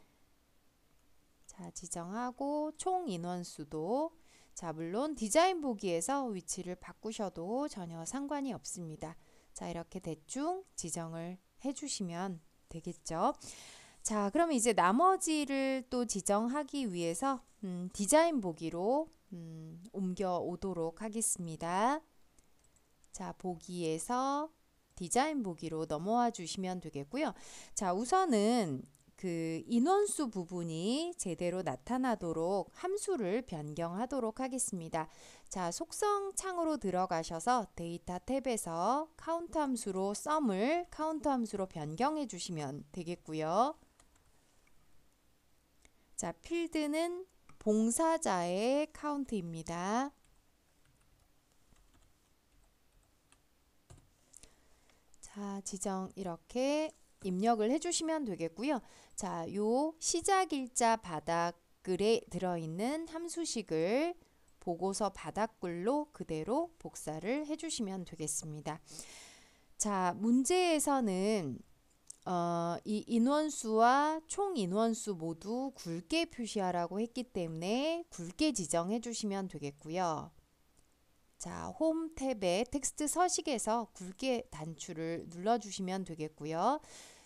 자, 지정하고 총 인원수도 자, 물론 디자인 보기에서 위치를 바꾸셔도 전혀 상관이 없습니다. 자, 이렇게 대충 지정을 해주시면 되겠죠. 자, 그럼 이제 나머지를 또 지정하기 위해서 디자인 보기로 옮겨 오도록 하겠습니다. 자, 보기에서 디자인 보기로 넘어와 주시면 되겠고요. 자, 우선은 그 인원수 부분이 제대로 나타나도록 함수를 변경하도록 하겠습니다. 자, 속성 창으로 들어가셔서 데이터 탭에서 카운트 함수로 썸을 카운트 함수로 변경해 주시면 되겠고요. 자, 필드는 봉사자의 카운트입니다. 자, 지정 이렇게 입력을 해주시면 되겠고요. 자, 요 시작일자 바닥글에 들어있는 함수식을 보고서 바닥글로 그대로 복사를 해주시면 되겠습니다. 자, 문제에서는 이 인원수와 총 인원수 모두 굵게 표시하라고 했기 때문에 굵게 지정해 주시면 되겠고요. 자, 홈 탭의 텍스트 서식에서 굵게 단추를 눌러 주시면 되겠고요.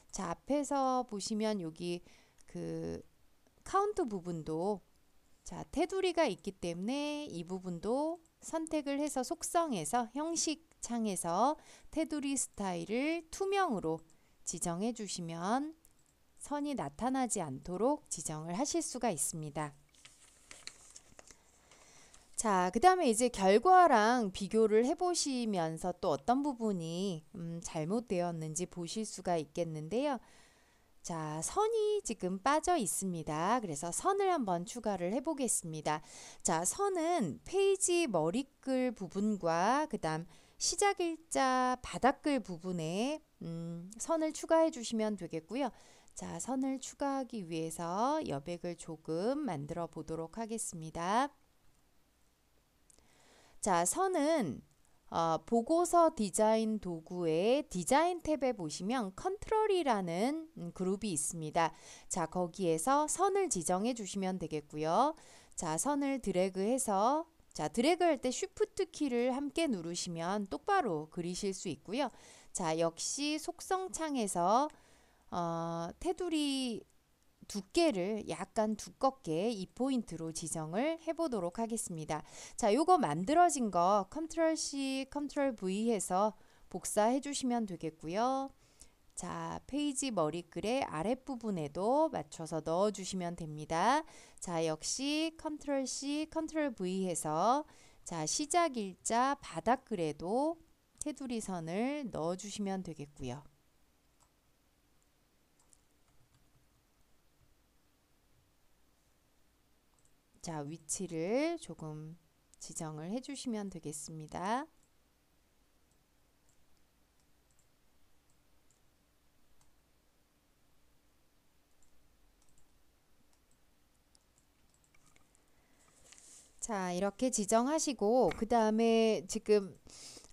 자, 앞에서 보시면 여기 그 카운트 부분도 자, 테두리가 있기 때문에 이 부분도 선택을 해서 속성에서 형식 창에서 테두리 스타일을 투명으로 지정해 주시면 선이 나타나지 않도록 지정을 하실 수가 있습니다. 자, 그 다음에 이제 결과랑 비교를 해보시면서 또 어떤 부분이 잘못되었는지 보실 수가 있겠는데요. 자, 선이 지금 빠져 있습니다. 그래서 선을 한번 추가를 해보겠습니다. 자, 선은 페이지 머리글 부분과 그 다음 시작일자 바닥글 부분에 선을 추가해 주시면 되겠고요. 자, 선을 추가하기 위해서 여백을 조금 만들어 보도록 하겠습니다. 자, 선은 보고서 디자인 도구의 디자인 탭에 보시면 컨트롤이라는 그룹이 있습니다. 자, 거기에서 선을 지정해 주시면 되겠고요. 자, 선을 드래그해서 자, 드래그 할 때 쉬프트 키를 함께 누르시면 똑바로 그리실 수 있고요. 자, 역시 속성 창에서 테두리 두께를 약간 두껍게 2포인트로 지정을 해보도록 하겠습니다. 자, 요거 만들어진 거 컨트롤 C, 컨트롤 V 해서 복사해 주시면 되겠고요. 자, 페이지 머리글의 아랫부분에도 맞춰서 넣어 주시면 됩니다. 자, 역시 컨트롤 C, 컨트롤 V 해서 자, 시작일자 바닥글에도 테두리 선을 넣어 주시면 되겠고요. 자, 위치를 조금 지정을 해주시면 되겠습니다. 자, 이렇게 지정하시고 그 다음에 지금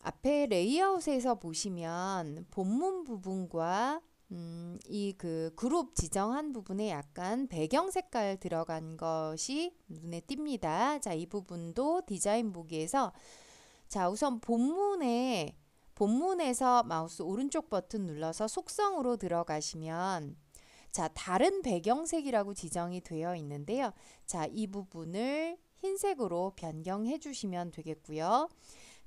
앞에 레이아웃에서 보시면 본문 부분과 이 그 그룹 지정한 부분에 약간 배경 색깔 들어간 것이 눈에 띕니다. 자, 이 부분도 디자인 보기에서 자, 우선 본문에서 마우스 오른쪽 버튼 눌러서 속성으로 들어가시면 자, 다른 배경색이라고 지정이 되어 있는데요. 자, 이 부분을 흰색으로 변경해 주시면 되겠고요.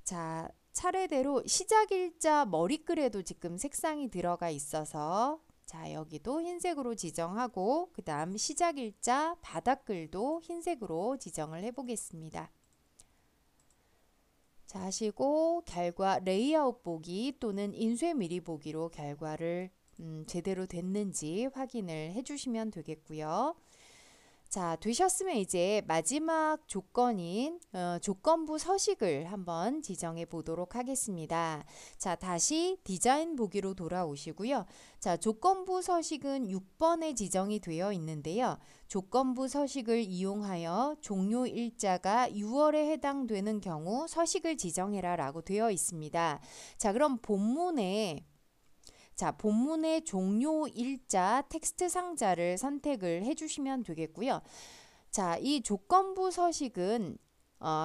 자, 차례대로 시작 일자 머리글에도 지금 색상이 들어가 있어서 자, 여기도 흰색으로 지정하고 그 다음 시작 일자 바닥글도 흰색으로 지정을 해 보겠습니다. 자, 하시고 결과 레이아웃 보기 또는 인쇄 미리 보기로 결과를 제대로 됐는지 확인을 해주시면 되겠고요. 자, 되셨으면 이제 마지막 조건인 조건부 서식을 한번 지정해 보도록 하겠습니다. 자, 다시 디자인 보기로 돌아오시고요. 자, 조건부 서식은 6번에 지정이 되어 있는데요. 조건부 서식을 이용하여 종료 일자가 6월에 해당되는 경우 서식을 지정해라 라고 되어 있습니다. 자, 그럼 본문의 종료 일자 텍스트 상자를 선택을 해주시면 되겠고요. 자, 이 조건부 서식은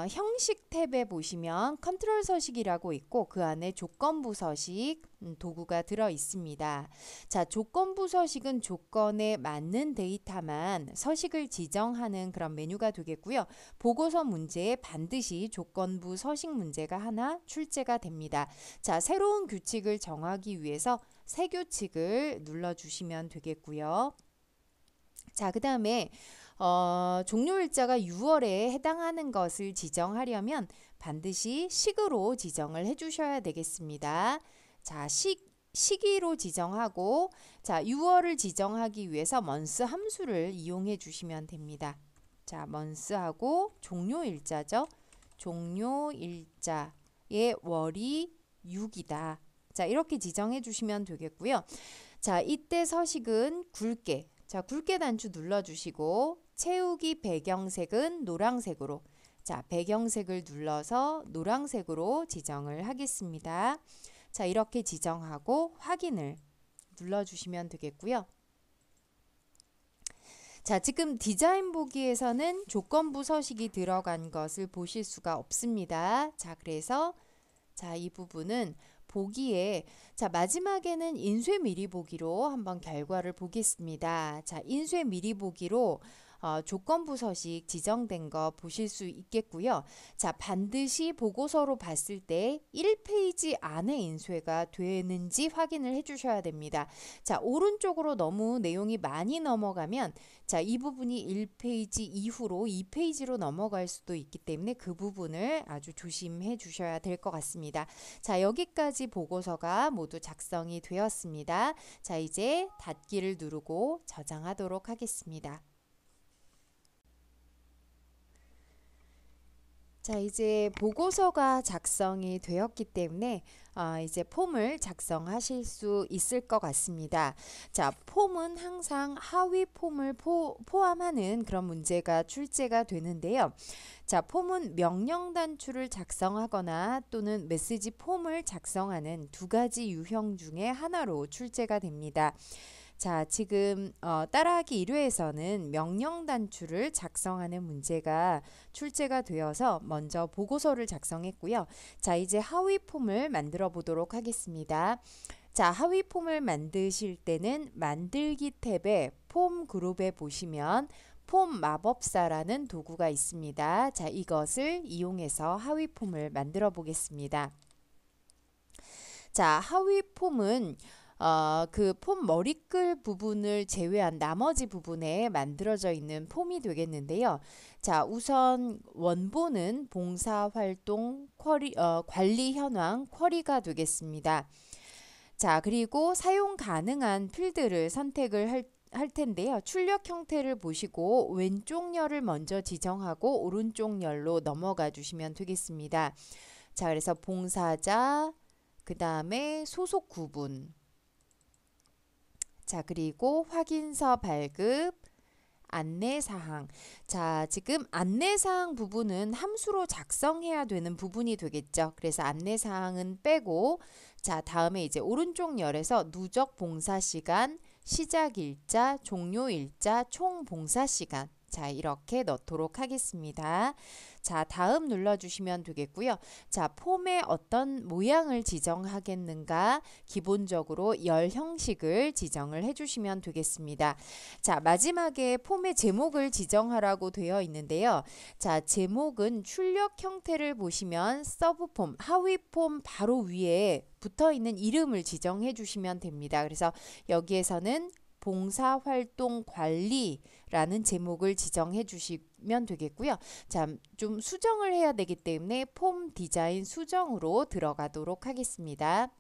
형식 탭에 보시면 컨트롤 서식이라고 있고 그 안에 조건부 서식 도구가 들어 있습니다. 자, 조건부 서식은 조건에 맞는 데이터만 서식을 지정하는 그런 메뉴가 되겠고요. 보고서 문제에 반드시 조건부 서식 문제가 하나 출제가 됩니다. 자, 새로운 규칙을 정하기 위해서 새 규칙을 눌러주시면 되겠고요. 자, 그 다음에 종료 일자가 6월에 해당하는 것을 지정하려면 반드시 식으로 지정을 해주셔야 되겠습니다. 자, 시기로 지정하고 자, 6월을 지정하기 위해서 month 함수를 이용해 주시면 됩니다. 자, month하고 종료 일자죠. 종료 일자의 월이 6이다. 자, 이렇게 지정해 주시면 되겠고요. 자, 이때 서식은 굵게. 자, 굵게 단추 눌러주시고 채우기 배경색은 노란색으로. 자, 배경색을 눌러서 노란색으로 지정을 하겠습니다. 자, 이렇게 지정하고 확인을 눌러주시면 되겠고요. 자, 지금 디자인 보기에서는 조건부 서식이 들어간 것을 보실 수가 없습니다. 자, 그래서 자, 이 부분은 보기에 자, 마지막에는 인쇄 미리 보기로 한번 결과를 보겠습니다. 자, 인쇄 미리 보기로 조건부 서식 지정된 거 보실 수 있겠고요. 자, 반드시 보고서로 봤을 때 1페이지 안에 인쇄가 되는지 확인을 해주셔야 됩니다. 자, 오른쪽으로 너무 내용이 많이 넘어가면 자, 이 부분이 1페이지 이후로 2페이지로 넘어갈 수도 있기 때문에 그 부분을 아주 조심해 주셔야 될 것 같습니다. 자, 여기까지 보고서가 모두 작성이 되었습니다. 자, 이제 닫기를 누르고 저장하도록 하겠습니다. 자, 이제 보고서가 작성이 되었기 때문에 이제 폼을 작성하실 수 있을 것 같습니다. 자, 폼은 항상 하위 폼을 포함하는 그런 문제가 출제가 되는데요. 자, 폼은 명령 단추를 작성하거나 또는 메시지 폼을 작성하는 두 가지 유형 중에 하나로 출제가 됩니다. 자, 지금 따라하기 1회에서는 명령 단추를 작성하는 문제가 출제가 되어서 먼저 보고서를 작성했고요. 자, 이제 하위 폼을 만들어 보도록 하겠습니다. 자, 하위 폼을 만드실 때는 만들기 탭에 폼 그룹에 보시면 폼 마법사라는 도구가 있습니다. 자, 이것을 이용해서 하위 폼을 만들어 보겠습니다. 자, 하위 폼은 그 폼 머리글 부분을 제외한 나머지 부분에 만들어져 있는 폼이 되겠는데요. 자, 우선 원본은 봉사활동 관리 현황 쿼리가 되겠습니다. 자, 그리고 사용 가능한 필드를 선택을 할 텐데요. 출력 형태를 보시고 왼쪽 열을 먼저 지정하고 오른쪽 열로 넘어가 주시면 되겠습니다. 자, 그래서 봉사자, 그 다음에 소속 구분, 자, 그리고 확인서 발급, 안내사항. 자, 지금 안내사항 부분은 함수로 작성해야 되는 부분이 되겠죠. 그래서 안내사항은 빼고, 자, 다음에 이제 오른쪽 열에서 누적 봉사시간, 시작일자, 종료일자, 총 봉사시간. 자, 이렇게 넣도록 하겠습니다. 자, 다음 눌러주시면 되겠고요. 자, 폼에 어떤 모양을 지정하겠는가? 기본적으로 열 형식을 지정을 해주시면 되겠습니다. 자, 마지막에 폼의 제목을 지정하라고 되어 있는데요. 자, 제목은 출력 형태를 보시면 서브폼, 하위 폼 바로 위에 붙어 있는 이름을 지정해 주시면 됩니다. 그래서 여기에서는 봉사활동 관리라는 제목을 지정해 주시면 되겠고요. 자, 좀 수정을 해야 되기 때문에 폼 디자인 수정으로 들어가도록 하겠습니다.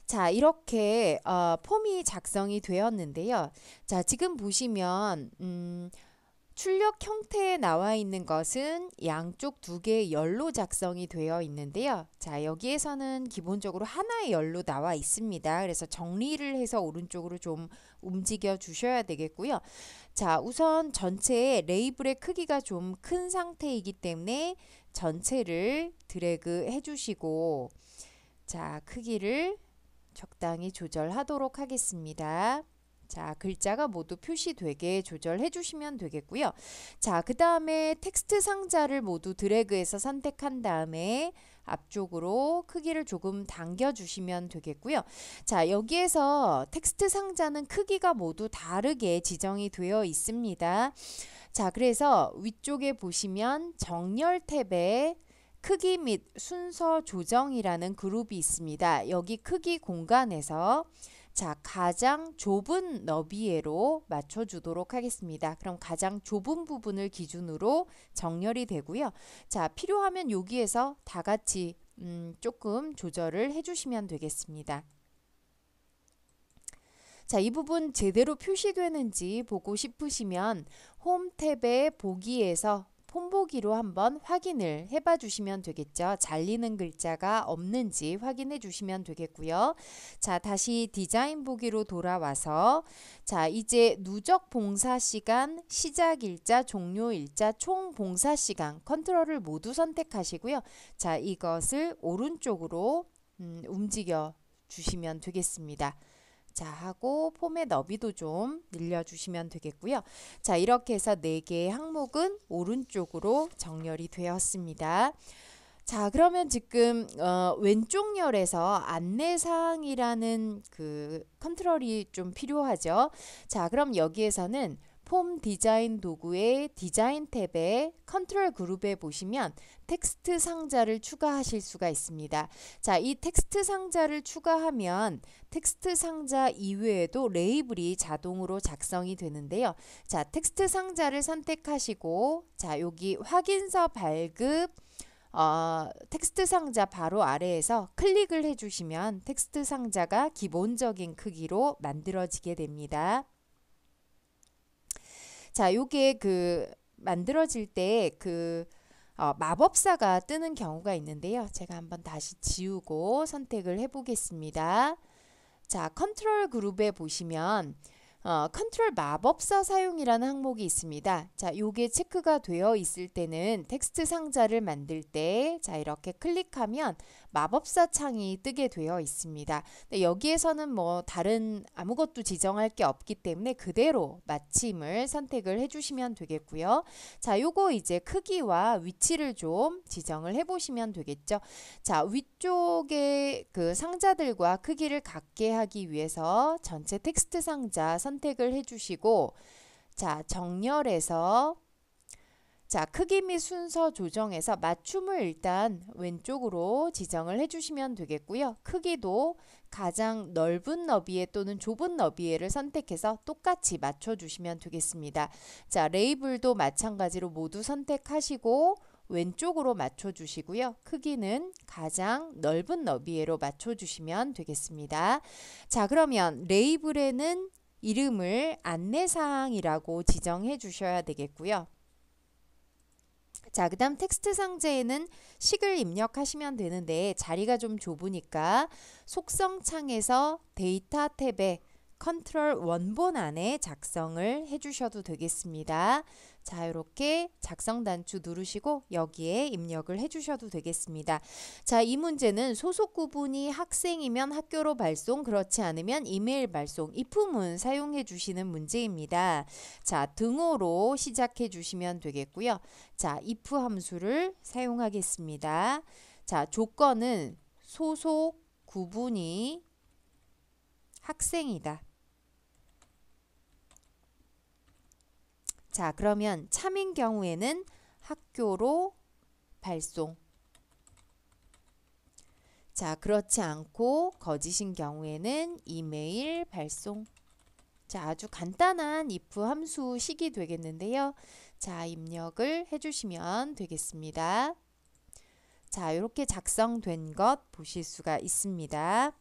자, 이렇게 폼이 작성이 되었는데요. 자, 지금 보시면 출력 형태에 나와 있는 것은 양쪽 두 개의 열로 작성이 되어 있는데요. 자, 여기에서는 기본적으로 하나의 열로 나와 있습니다. 그래서 정리를 해서 오른쪽으로 좀 움직여 주셔야 되겠고요. 자, 우선 전체의 레이블의 크기가 좀 큰 상태이기 때문에 전체를 드래그 해주시고, 자, 크기를 적당히 조절하도록 하겠습니다. 자, 글자가 모두 표시되게 조절해 주시면 되겠고요. 자, 그 다음에 텍스트 상자를 모두 드래그해서 선택한 다음에 앞쪽으로 크기를 조금 당겨 주시면 되겠고요. 자, 여기에서 텍스트 상자는 크기가 모두 다르게 지정이 되어 있습니다. 자, 그래서 위쪽에 보시면 정렬 탭에 크기 및 순서 조정이라는 그룹이 있습니다. 여기 크기 공간에서 자, 가장 좁은 너비에로 맞춰주도록 하겠습니다. 그럼 가장 좁은 부분을 기준으로 정렬이 되고요. 자, 필요하면 여기에서 다 같이 조금 조절을 해주시면 되겠습니다. 자, 이 부분 제대로 표시되는지 보고 싶으시면 홈 탭의 보기에서 폼보기로 한번 확인을 해봐 주시면 되겠죠. 잘리는 글자가 없는지 확인해 주시면 되겠고요. 자, 다시 디자인 보기로 돌아와서 자, 이제 누적 봉사 시간, 시작 일자, 종료 일자, 총 봉사 시간 컨트롤을 모두 선택하시고요. 자, 이것을 오른쪽으로 움직여 주시면 되겠습니다. 자, 하고 폼의 너비도 좀 늘려주시면 되겠고요. 자, 이렇게 해서 4개의 항목은 오른쪽으로 정렬이 되었습니다. 자, 그러면 지금 왼쪽 열에서 안내사항이라는 그 컨트롤이 좀 필요하죠. 자, 그럼 여기에서는 폼 디자인 도구의 디자인 탭에 컨트롤 그룹에 보시면 텍스트 상자를 추가하실 수가 있습니다. 자, 이 텍스트 상자를 추가하면 텍스트 상자 이외에도 레이블이 자동으로 작성이 되는데요. 자, 텍스트 상자를 선택하시고 자, 여기 확인서 발급 텍스트 상자 바로 아래에서 클릭을 해주시면 텍스트 상자가 기본적인 크기로 만들어지게 됩니다. 자, 요게 만들어질 때 마법사가 뜨는 경우가 있는데요. 제가 한번 다시 지우고 선택을 해보겠습니다. 자, 컨트롤 그룹에 보시면 컨트롤 마법사 사용이라는 항목이 있습니다. 자, 요게 체크가 되어 있을 때는 텍스트 상자를 만들 때 자, 이렇게 클릭하면 마법사 창이 뜨게 되어 있습니다. 근데 여기에서는 뭐 다른 아무것도 지정할 게 없기 때문에 그대로 마침을 선택을 해주시면 되겠고요. 자, 요거 이제 크기와 위치를 좀 지정을 해보시면 되겠죠. 자, 위쪽에 그 상자들과 크기를 같게 하기 위해서 전체 텍스트 상자 선택을 해주시고 자, 정렬해서 자, 크기 및 순서 조정해서 맞춤을 일단 왼쪽으로 지정을 해주시면 되겠고요. 크기도 가장 넓은 너비에 또는 좁은 너비에를 선택해서 똑같이 맞춰주시면 되겠습니다. 자, 레이블도 마찬가지로 모두 선택하시고 왼쪽으로 맞춰주시고요. 크기는 가장 넓은 너비에로 맞춰주시면 되겠습니다. 자, 그러면 레이블에는 이름을 안내사항이라고 지정해 주셔야 되겠고요. 자, 그 다음 텍스트 상자에는 식을 입력하시면 되는데 자리가 좀 좁으니까 속성 창에서 데이터 탭에 컨트롤 원본 안에 작성을 해주셔도 되겠습니다. 자, 이렇게 작성 단추 누르시고 여기에 입력을 해주셔도 되겠습니다. 자, 이 문제는 소속 구분이 학생이면 학교로 발송, 그렇지 않으면 이메일 발송, if문 사용해 주시는 문제입니다. 자, 등호로 시작해 주시면 되겠고요. 자, if 함수를 사용하겠습니다. 자, 조건은 소속 구분이 학생이다. 자, 그러면 참인 경우에는 학교로 발송. 자, 그렇지 않고 거짓인 경우에는 이메일 발송. 자, 아주 간단한 if 함수식이 되겠는데요. 자, 입력을 해주시면 되겠습니다. 자, 이렇게 작성된 것 보실 수가 있습니다.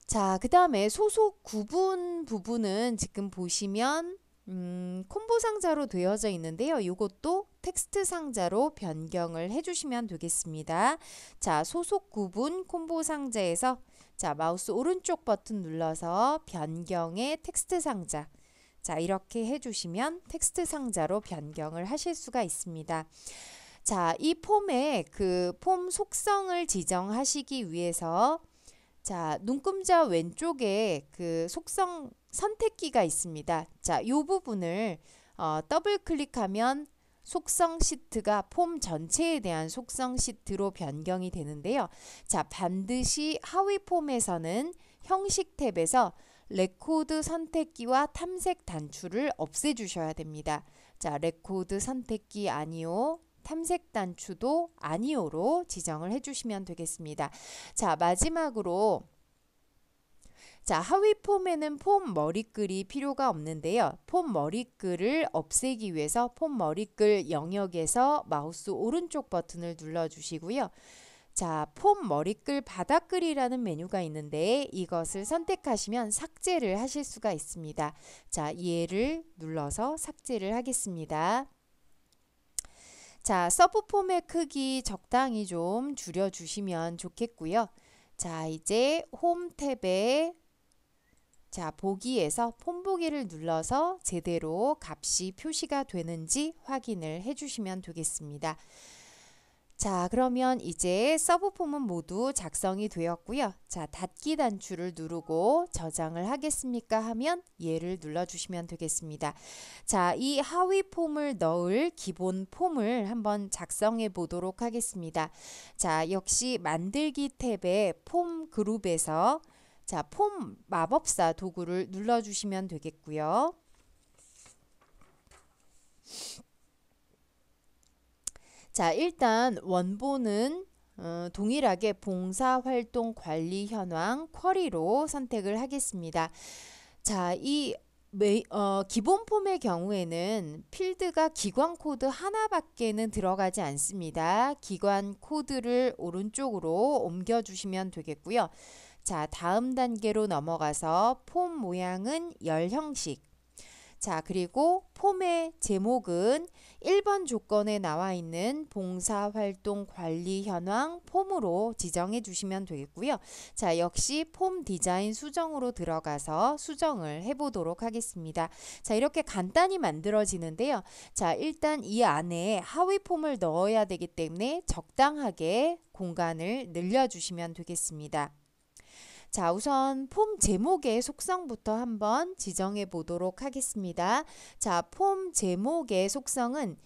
자, 그 다음에 소속 구분 부분은 지금 보시면 콤보 상자로 되어져 있는데요. 이것도 텍스트 상자로 변경을 해주시면 되겠습니다. 자, 소속 구분 콤보 상자에서 자, 마우스 오른쪽 버튼 눌러서 변경의 텍스트 상자. 자, 이렇게 해주시면 텍스트 상자로 변경을 하실 수가 있습니다. 자, 이 폼의 그 폼 속성을 지정하시기 위해서 자, 눈금자 왼쪽에 그 속성 선택기가 있습니다. 자, 이 부분을 더블 클릭하면 속성 시트가 폼 전체에 대한 속성 시트로 변경이 되는데요. 자, 반드시 하위 폼에서는 형식 탭에서 레코드 선택기와 탐색 단추를 없애주셔야 됩니다. 자, 레코드 선택기 아니오, 탐색 단추도 아니오로 지정을 해주시면 되겠습니다. 자, 마지막으로 자, 하위 폼에는 폼 머리글이 필요가 없는데요. 폼 머리글을 없애기 위해서 폼 머리글 영역에서 마우스 오른쪽 버튼을 눌러주시고요. 자, 폼 머리글 바닥글이라는 메뉴가 있는데 이것을 선택하시면 삭제를 하실 수가 있습니다. 자, 얘를 눌러서 삭제를 하겠습니다. 자, 서브폼의 크기 적당히 좀 줄여주시면 좋겠고요. 자, 이제 홈 탭에 자, 보기에서 폼 보기를 눌러서 제대로 값이 표시가 되는지 확인을 해주시면 되겠습니다. 자, 그러면 이제 서브폼은 모두 작성이 되었고요. 자, 닫기 단추를 누르고 저장을 하겠습니까 하면 얘를 눌러주시면 되겠습니다. 자, 이 하위 폼을 넣을 기본 폼을 한번 작성해 보도록 하겠습니다. 자, 역시 만들기 탭의 폼 그룹에서 자, 폼 마법사 도구를 눌러주시면 되겠고요. 자, 일단 원본은 동일하게 봉사활동 관리 현황 쿼리로 선택을 하겠습니다. 자, 이 기본 폼의 경우에는 필드가 기관 코드 하나밖에는 들어가지 않습니다. 기관 코드를 오른쪽으로 옮겨주시면 되겠고요. 자, 다음 단계로 넘어가서 폼 모양은 열 형식. 자, 그리고 폼의 제목은 1번 조건에 나와 있는 봉사활동 관리 현황 폼으로 지정해 주시면 되겠고요. 자, 역시 폼 디자인 수정으로 들어가서 수정을 해 보도록 하겠습니다. 자, 이렇게 간단히 만들어지는데요. 자, 일단 이 안에 하위 폼을 넣어야 되기 때문에 적당하게 공간을 늘려주시면 되겠습니다. 자, 우선 폼 제목의 속성부터 한번 지정해 보도록 하겠습니다. 자, 폼 제목의 속성은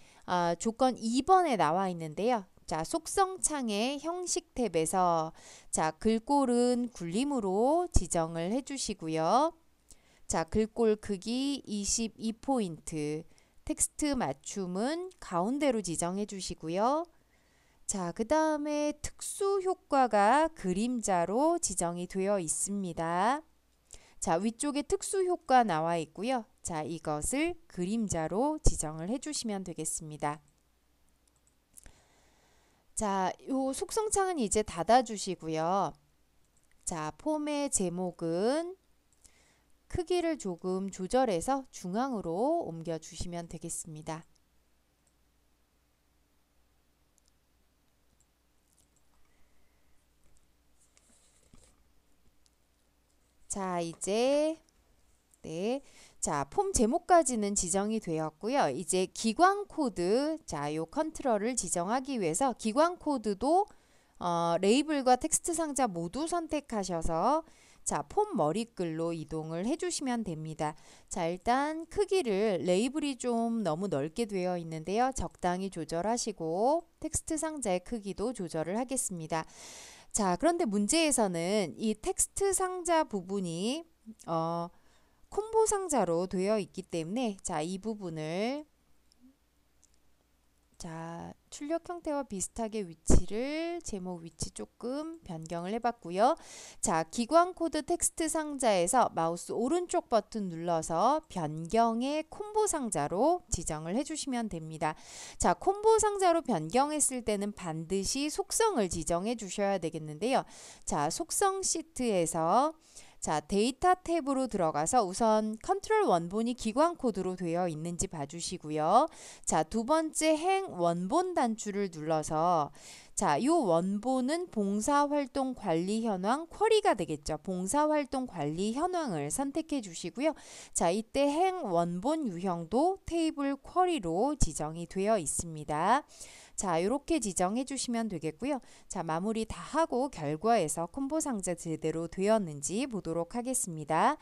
조건 2번에 나와 있는데요. 자, 속성 창의 형식 탭에서 자, 글꼴은 굴림으로 지정을 해 주시고요. 자, 글꼴 크기 22포인트, 텍스트 맞춤은 가운데로 지정해 주시고요. 자, 그 다음에 특수 효과가 그림자로 지정이 되어 있습니다. 자, 위쪽에 특수 효과 나와 있고요. 자, 이것을 그림자로 지정을 해주시면 되겠습니다. 자, 요 속성창은 이제 닫아주시고요. 자, 폼의 제목은 크기를 조금 조절해서 중앙으로 옮겨주시면 되겠습니다. 자, 이제 네. 자, 폼 제목까지는 지정이 되었고요. 이제 기관 코드, 자, 요 컨트롤을 지정하기 위해서 기관 코드도 레이블과 텍스트 상자 모두 선택하셔서 자, 폼 머리글로 이동을 해주시면 됩니다. 자, 일단 크기를 레이블이 좀 너무 넓게 되어 있는데요. 적당히 조절하시고 텍스트 상자의 크기도 조절을 하겠습니다. 자, 그런데 문제에서는 이 텍스트 상자 부분이 콤보 상자로 되어 있기 때문에 자, 이 부분을 자, 출력 형태와 비슷하게 위치를 제목 위치 조금 변경을 해봤고요. 자, 기관 코드 텍스트 상자에서 마우스 오른쪽 버튼 눌러서 변경의 콤보 상자로 지정을 해주시면 됩니다. 자, 콤보 상자로 변경했을 때는 반드시 속성을 지정해 주셔야 되겠는데요. 자, 속성 시트에서 자, 데이터 탭으로 들어가서 우선 컨트롤 원본이 기관 코드로 되어 있는지 봐주시고요. 자, 두 번째 행 원본 단추를 눌러서 자, 요 원본은 봉사활동 관리 현황 쿼리가 되겠죠. 봉사활동 관리 현황을 선택해 주시고요. 자, 이때 행 원본 유형도 테이블 쿼리로 지정이 되어 있습니다. 자, 이렇게 지정해 주시면 되겠고요. 자, 마무리 다 하고 결과에서 콤보 상자 제대로 되었는지 보도록 하겠습니다.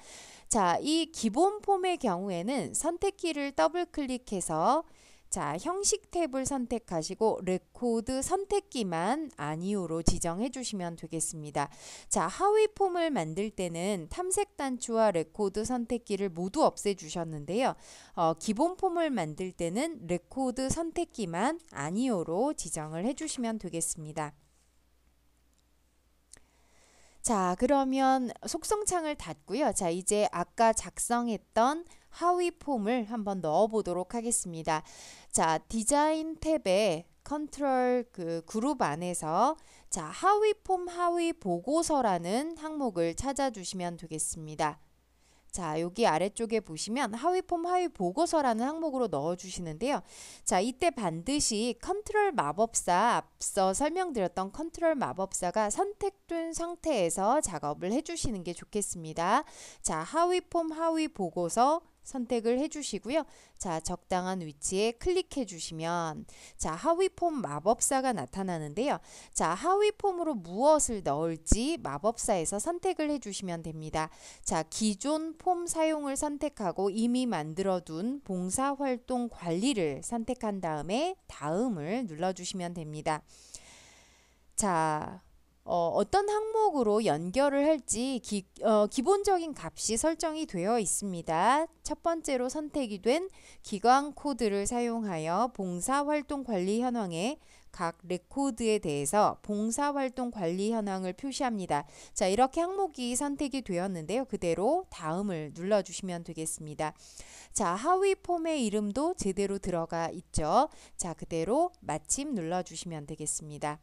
자, 이 기본 폼의 경우에는 선택키를 더블 클릭해서 자, 형식 탭을 선택하시고 레코드 선택기만 아니오로 지정해 주시면 되겠습니다. 자, 하위 폼을 만들 때는 탐색 단추와 레코드 선택기를 모두 없애 주셨는데요. 기본 폼을 만들 때는 레코드 선택기만 아니오로 지정을 해 주시면 되겠습니다. 자, 그러면 속성창을 닫고요. 자, 이제 아까 작성했던 하위 폼을 한번 넣어 보도록 하겠습니다. 자, 디자인 탭에 컨트롤 그룹 안에서 자, 하위 폼 하위 보고서라는 항목을 찾아주시면 되겠습니다. 자, 여기 아래쪽에 보시면 하위 폼 하위 보고서라는 항목으로 넣어 주시는데요. 자, 이때 반드시 컨트롤 마법사, 앞서 설명드렸던 컨트롤 마법사가 선택된 상태에서 작업을 해 주시는 게 좋겠습니다. 자, 하위 폼 하위 보고서 선택을 해주시고요. 자, 적당한 위치에 클릭해 주시면 자, 하위 폼 마법사가 나타나는데요. 자, 하위 폼으로 무엇을 넣을지 마법사에서 선택을 해주시면 됩니다. 자, 기존 폼 사용을 선택하고 이미 만들어둔 봉사활동 관리를 선택한 다음에 다음을 눌러주시면 됩니다. 자, 어떤 항목으로 연결을 할지 기본적인 값이 설정이 되어 있습니다. 첫 번째로 선택이 된 기관 코드를 사용하여 봉사활동 관리 현황에 각 레코드에 대해서 봉사활동 관리 현황을 표시합니다. 자, 이렇게 항목이 선택이 되었는데요. 그대로 다음을 눌러주시면 되겠습니다. 자, 하위 폼의 이름도 제대로 들어가 있죠. 자, 그대로 마침 눌러주시면 되겠습니다.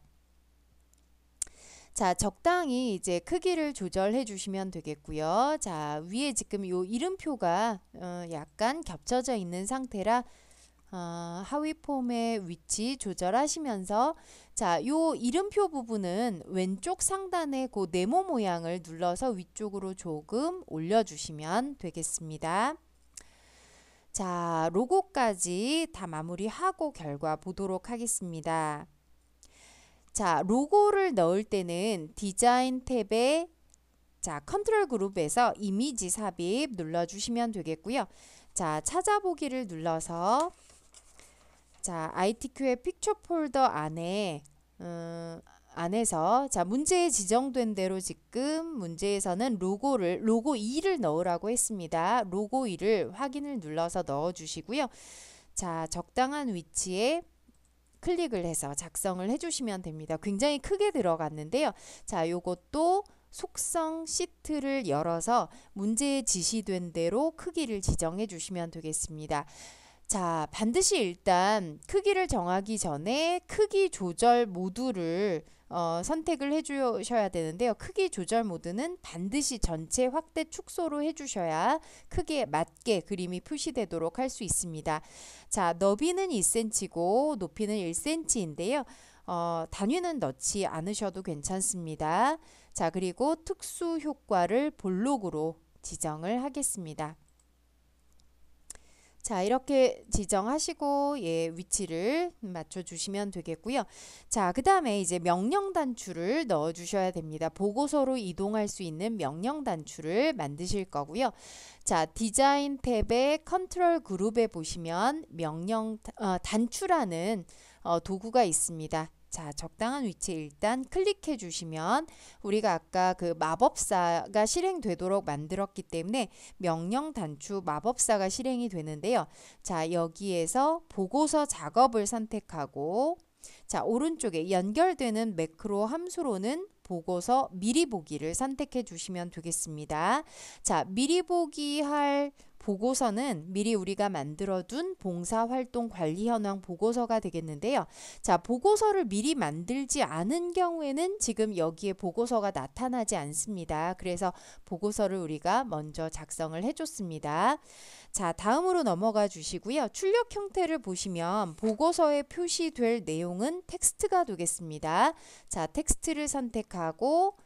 자, 적당히 이제 크기를 조절해 주시면 되겠고요. 자, 위에 지금 요 이름표가 약간 겹쳐져 있는 상태라 하위 폼의 위치 조절하시면서 자, 요 이름표 부분은 왼쪽 상단의 그 네모 모양을 눌러서 위쪽으로 조금 올려주시면 되겠습니다. 자, 로고까지 다 마무리하고 결과 보도록 하겠습니다. 자, 로고를 넣을 때는 디자인 탭에 자, 컨트롤 그룹에서 이미지 삽입 눌러주시면 되겠고요. 자, 찾아보기를 눌러서 자, ITQ의 픽처 폴더 안에서 자, 문제에 지정된 대로 지금 문제에서는 로고 2를 넣으라고 했습니다. 로고 2를 확인을 눌러서 넣어주시고요. 자, 적당한 위치에 클릭을 해서 작성을 해주시면 됩니다. 굉장히 크게 들어갔는데요. 자, 요것도 속성 시트를 열어서 문제에 지시된 대로 크기를 지정해 주시면 되겠습니다. 자, 반드시 일단 크기를 정하기 전에 크기 조절 모드를 선택을 해주셔야 되는데요. 크기 조절 모드는 반드시 전체 확대 축소로 해주셔야 크기에 맞게 그림이 표시되도록 할 수 있습니다. 자, 너비는 2cm고 높이는 1cm인데요. 단위는 넣지 않으셔도 괜찮습니다. 자, 그리고 특수 효과를 볼록으로 지정을 하겠습니다. 자, 이렇게 지정하시고 위치를 맞춰 주시면 되겠고요. 자, 그 다음에 이제 명령 단추를 넣어 주셔야 됩니다. 보고서로 이동할 수 있는 명령 단추를 만드실 거고요. 자, 디자인 탭의 컨트롤 그룹에 보시면 단추라는 도구가 있습니다. 자, 적당한 위치에 일단 클릭해 주시면 우리가 아까 그 마법사가 실행되도록 만들었기 때문에 명령 단추 마법사가 실행이 되는데요. 자, 여기에서 보고서 작업을 선택하고 자, 오른쪽에 연결되는 매크로 함수로는 보고서 미리 보기를 선택해 주시면 되겠습니다. 자, 미리 보기 할 보고서는 미리 우리가 만들어둔 봉사활동 관리 현황 보고서가 되겠는데요. 자, 보고서를 미리 만들지 않은 경우에는 지금 여기에 보고서가 나타나지 않습니다. 그래서 보고서를 우리가 먼저 작성을 해줬습니다. 자, 다음으로 넘어가 주시고요. 출력 형태를 보시면 보고서에 표시될 내용은 텍스트가 되겠습니다. 자, 텍스트를 선택하고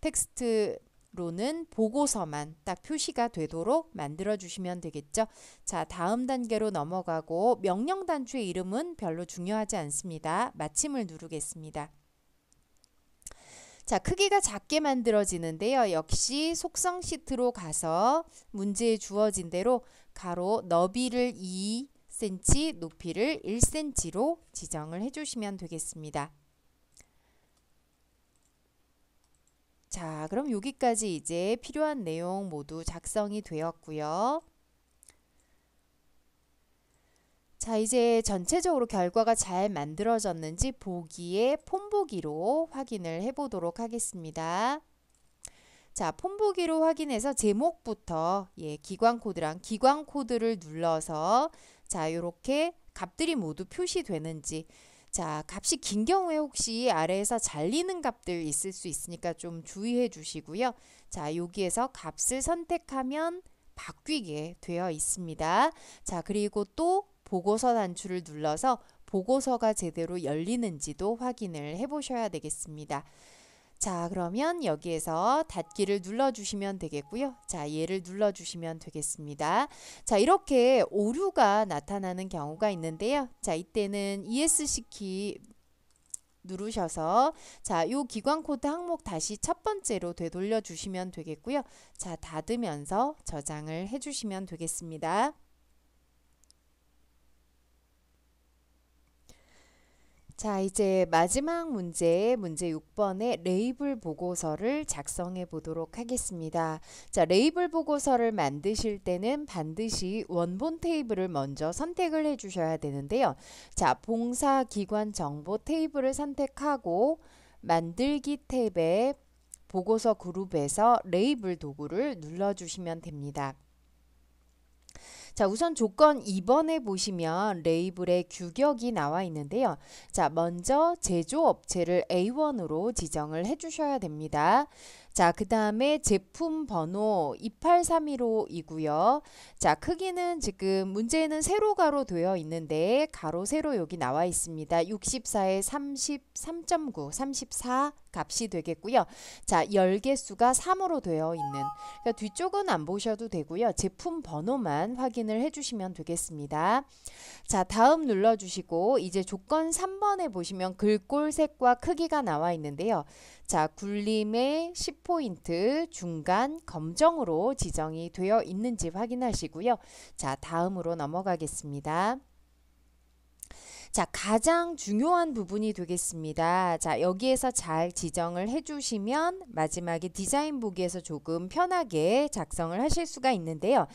텍스트로는 보고서만 딱 표시가 되도록 만들어 주시면 되겠죠. 자, 다음 단계로 넘어가고 명령 단추의 이름은 별로 중요하지 않습니다. 마침을 누르겠습니다. 자, 크기가 작게 만들어지는데요. 역시 속성 시트로 가서 문제에 주어진 대로 가로 너비를 2cm, 높이를 1cm로 지정을 해주시면 되겠습니다. 자, 그럼 여기까지 이제 필요한 내용 모두 작성이 되었고요. 자, 이제 전체적으로 결과가 잘 만들어졌는지 보기에 폼보기로 확인을 해보도록 하겠습니다. 자, 폼보기로 확인해서 제목부터 기관 코드랑 기관 코드를 눌러서 자, 요렇게 값들이 모두 표시되는지 자, 값이 긴 경우에 혹시 아래에서 잘리는 값들 있을 수 있으니까 좀 주의해 주시고요. 자, 여기에서 값을 선택하면 바뀌게 되어 있습니다. 자, 그리고 또 보고서 단추를 눌러서 보고서가 제대로 열리는지도 확인을 해 보셔야 되겠습니다. 자, 그러면 여기에서 닫기를 눌러주시면 되겠고요. 자, 얘를 눌러주시면 되겠습니다. 자, 이렇게 오류가 나타나는 경우가 있는데요. 자, 이때는 ESC 키 누르셔서 자, 요 기관 코드 항목 다시 첫 번째로 되돌려 주시면 되겠고요. 자, 닫으면서 저장을 해 주시면 되겠습니다. 자, 이제 마지막 문제 6번의 레이블 보고서를 작성해 보도록 하겠습니다. 자, 레이블 보고서를 만드실 때는 반드시 원본 테이블을 먼저 선택을 해 주셔야 되는데요. 자, 봉사기관 정보 테이블을 선택하고 만들기 탭에 보고서 그룹에서 레이블 도구를 눌러주시면 됩니다. 자, 우선 조건 2번에 보시면 레이블의 규격이 나와 있는데요. 자, 먼저 제조업체를 A1으로 지정을 해 주셔야 됩니다. 자, 그 다음에 제품 번호 28315이고요. 자, 크기는 지금 문제에는 세로가로 되어 있는데 가로 세로 여기 나와 있습니다. 64에 33.9, 34 값이 되겠고요. 자, 열 개수가 3으로 되어 있는 그러니까 뒤쪽은 안 보셔도 되고요. 제품 번호만 확인을 해주시면 되겠습니다. 자, 다음 눌러주시고 이제 조건 3번에 보시면 글꼴 색과 크기가 나와 있는데요. 자, 굴림의 10포인트 중간 검정으로 지정이 되어 있는지 확인하시고요. 자, 다음으로 넘어가겠습니다. 자, 가장 중요한 부분이 되겠습니다. 자, 여기에서 잘 지정을 해주시면 마지막에 디자인 보기에서 조금 편하게 작성을 하실 수가 있는데요.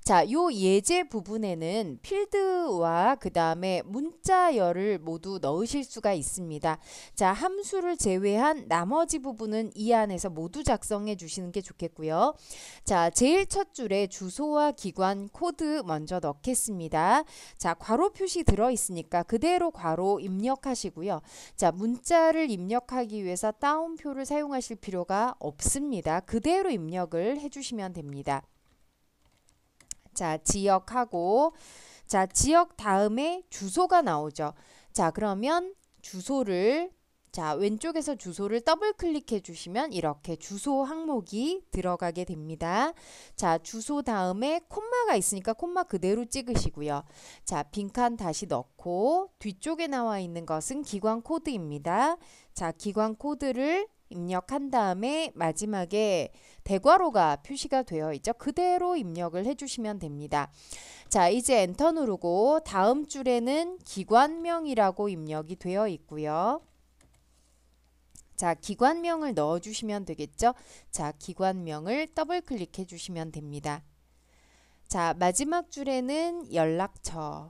자, 요 예제 부분에는 필드와 그 다음에 문자열을 모두 넣으실 수가 있습니다. 자, 함수를 제외한 나머지 부분은 이 안에서 모두 작성해 주시는 게 좋겠고요. 자, 제일 첫 줄에 주소와 기관 코드 먼저 넣겠습니다. 자, 괄호 표시 들어 있으니까 그대로 괄호 입력하시고요. 자, 문자를 입력하기 위해서 따옴표를 사용하실 필요가 없습니다. 그대로 입력을 해주시면 됩니다. 자, 지역하고 자, 지역 다음에 주소가 나오죠. 자, 그러면 주소를 왼쪽에서 주소를 더블 클릭해 주시면 이렇게 주소 항목이 들어가게 됩니다. 자, 주소 다음에 콤마가 있으니까 콤마 그대로 찍으시고요. 자, 빈칸 다시 넣고 뒤쪽에 나와 있는 것은 기관 코드입니다. 자, 기관 코드를 입력한 다음에 마지막에 대괄호가 표시가 되어 있죠. 그대로 입력을 해주시면 됩니다. 자, 이제 엔터 누르고 다음 줄에는 기관명이라고 입력이 되어 있고요. 자, 기관명을 넣어주시면 되겠죠. 자, 기관명을 더블 클릭해 주시면 됩니다. 자, 마지막 줄에는 연락처라고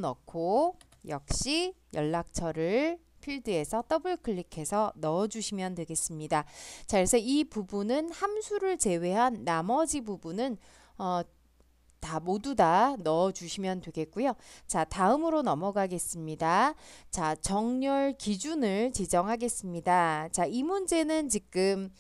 넣고 역시 연락처를 필드에서 더블 클릭해서 넣어주시면 되겠습니다. 자, 그래서 이 부분은 함수를 제외한 나머지 부분은 모두 다 넣어주시면 되겠고요. 자, 다음으로 넘어가겠습니다. 자, 정렬 기준을 지정하겠습니다. 자, 이 문제는 지금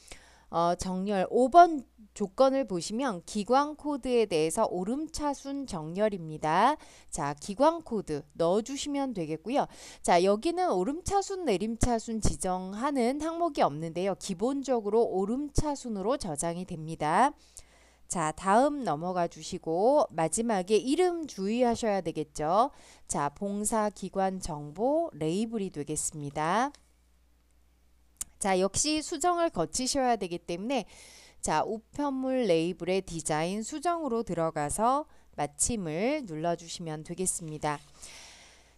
정렬 5번 조건을 보시면 기관 코드에 대해서 오름차순 정렬입니다. 자, 기관 코드 넣어주시면 되겠고요. 자, 여기는 오름차순, 내림차순 지정하는 항목이 없는데요. 기본적으로 오름차순으로 저장이 됩니다. 자, 다음 넘어가 주시고 마지막에 이름 주의하셔야 되겠죠. 자, 봉사기관 정보 레이블이 되겠습니다. 자, 역시 수정을 거치셔야 되기 때문에 자, 우편물 레이블의 디자인 수정으로 들어가서 마침을 눌러주시면 되겠습니다.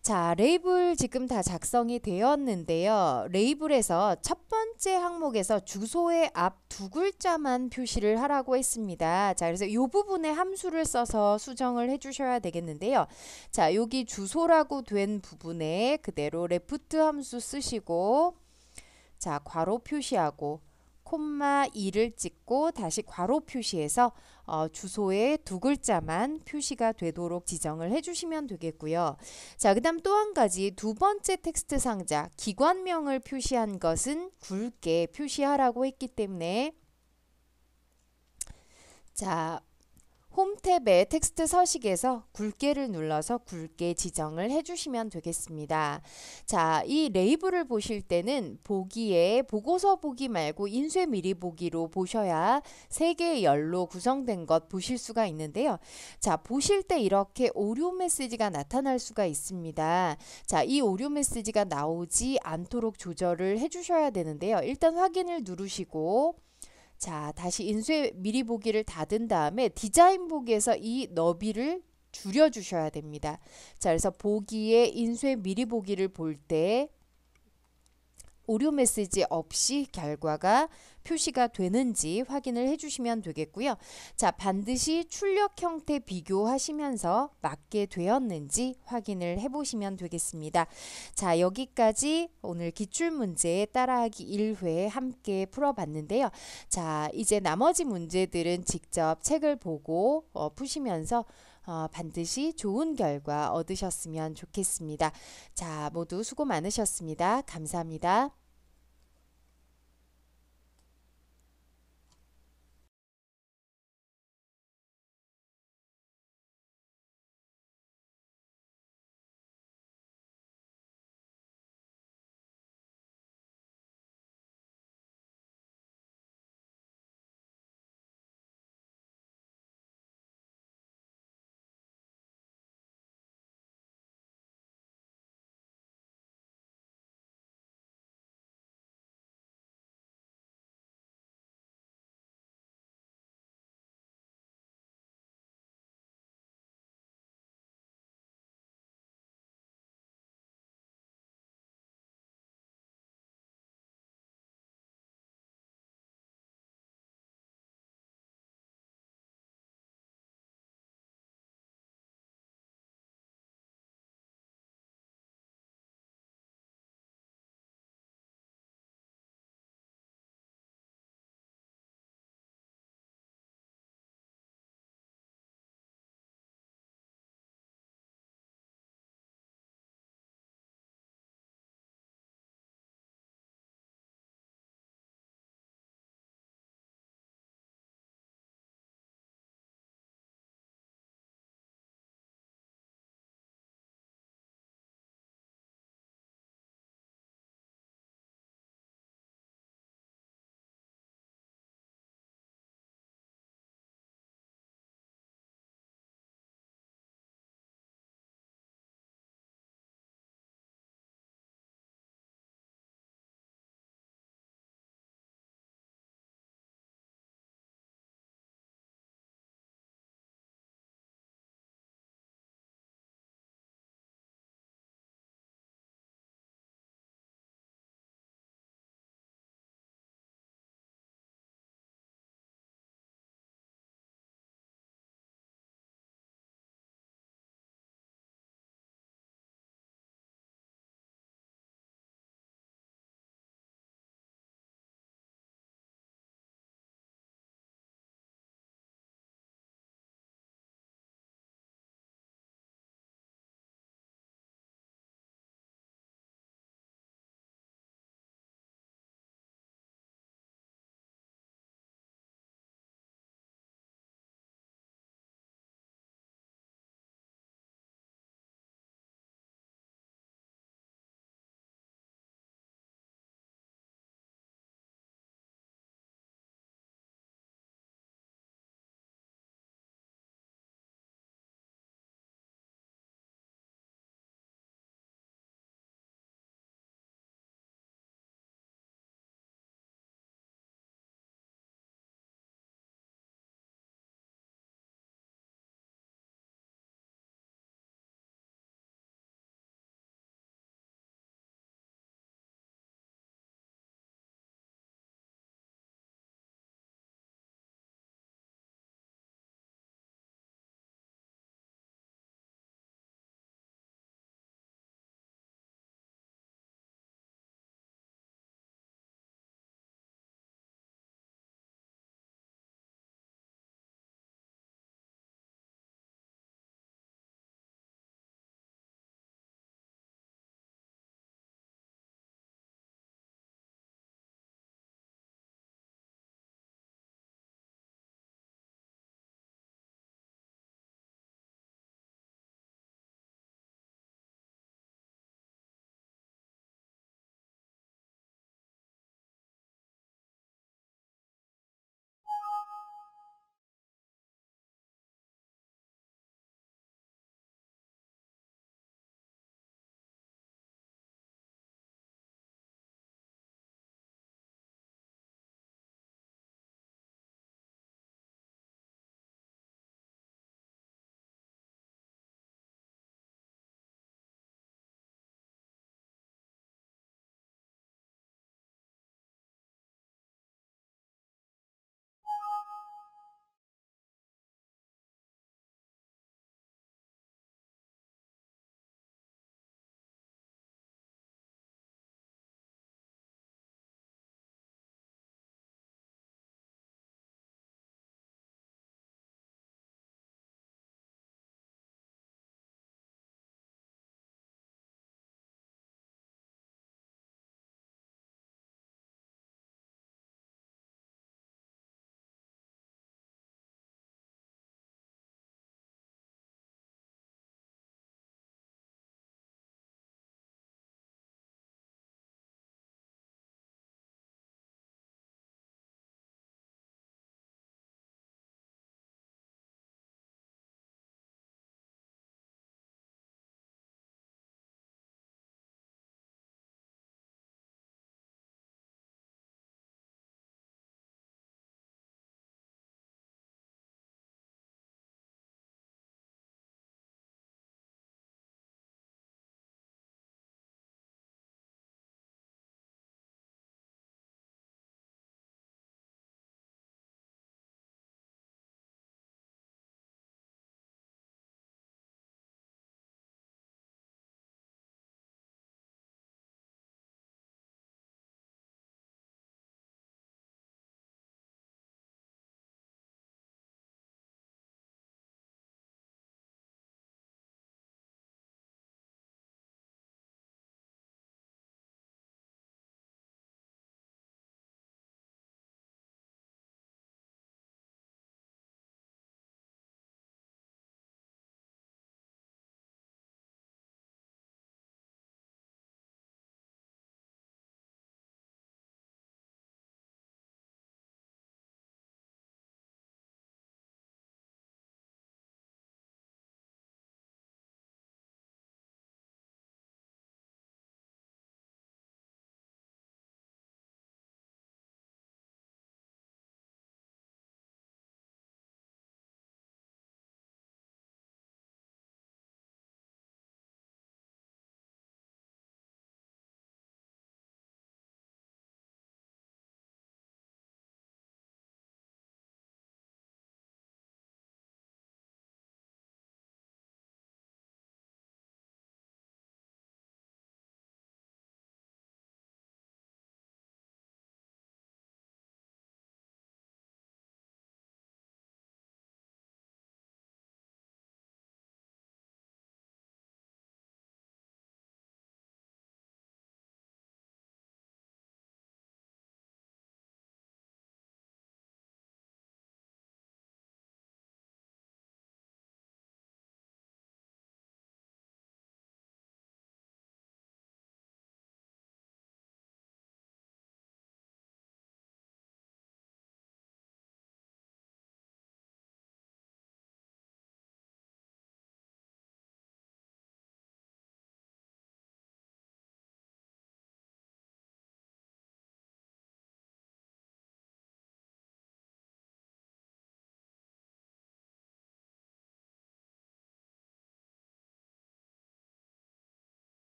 자, 레이블 지금 다 작성이 되었는데요. 레이블에서 첫 번째 항목에서 주소의 앞 두 글자만 표시를 하라고 했습니다. 자, 그래서 이 부분에 함수를 써서 수정을 해주셔야 되겠는데요. 자, 여기 주소라고 된 부분에 그대로 레프트 함수 쓰시고 자, 괄호 표시하고 콤마 2를 찍고 다시 괄호 표시해서 주소의 두 글자만 표시가 되도록 지정을 해주시면 되겠고요. 자, 그 다음 또 한 가지 두 번째 텍스트 상자 기관명을 표시한 것은 굵게 표시하라고 했기 때문에 자, 홈 탭의 텍스트 서식에서 굵게를 눌러서 굵게 지정을 해주시면 되겠습니다. 자, 이 레이블을 보실 때는 보기에 보고서 보기 말고 인쇄 미리 보기로 보셔야 3개의 열로 구성된 것 보실 수가 있는데요. 자, 보실 때 이렇게 오류 메시지가 나타날 수가 있습니다. 자, 이 오류 메시지가 나오지 않도록 조절을 해주셔야 되는데요. 일단 확인을 누르시고 자, 다시 인쇄 미리 보기를 닫은 다음에 디자인 보기에서 이 너비를 줄여 주셔야 됩니다. 자, 그래서 보기에 인쇄 미리 보기를 볼 때 오류 메시지 없이 결과가 표시가 되는지 확인을 해주시면 되겠고요. 자, 반드시 출력 형태 비교하시면서 맞게 되었는지 확인을 해보시면 되겠습니다. 자, 여기까지 오늘 기출문제 따라하기 1회 함께 풀어봤는데요. 자, 이제 나머지 문제들은 직접 책을 보고 푸시면서 반드시 좋은 결과 얻으셨으면 좋겠습니다. 자, 모두 수고 많으셨습니다. 감사합니다.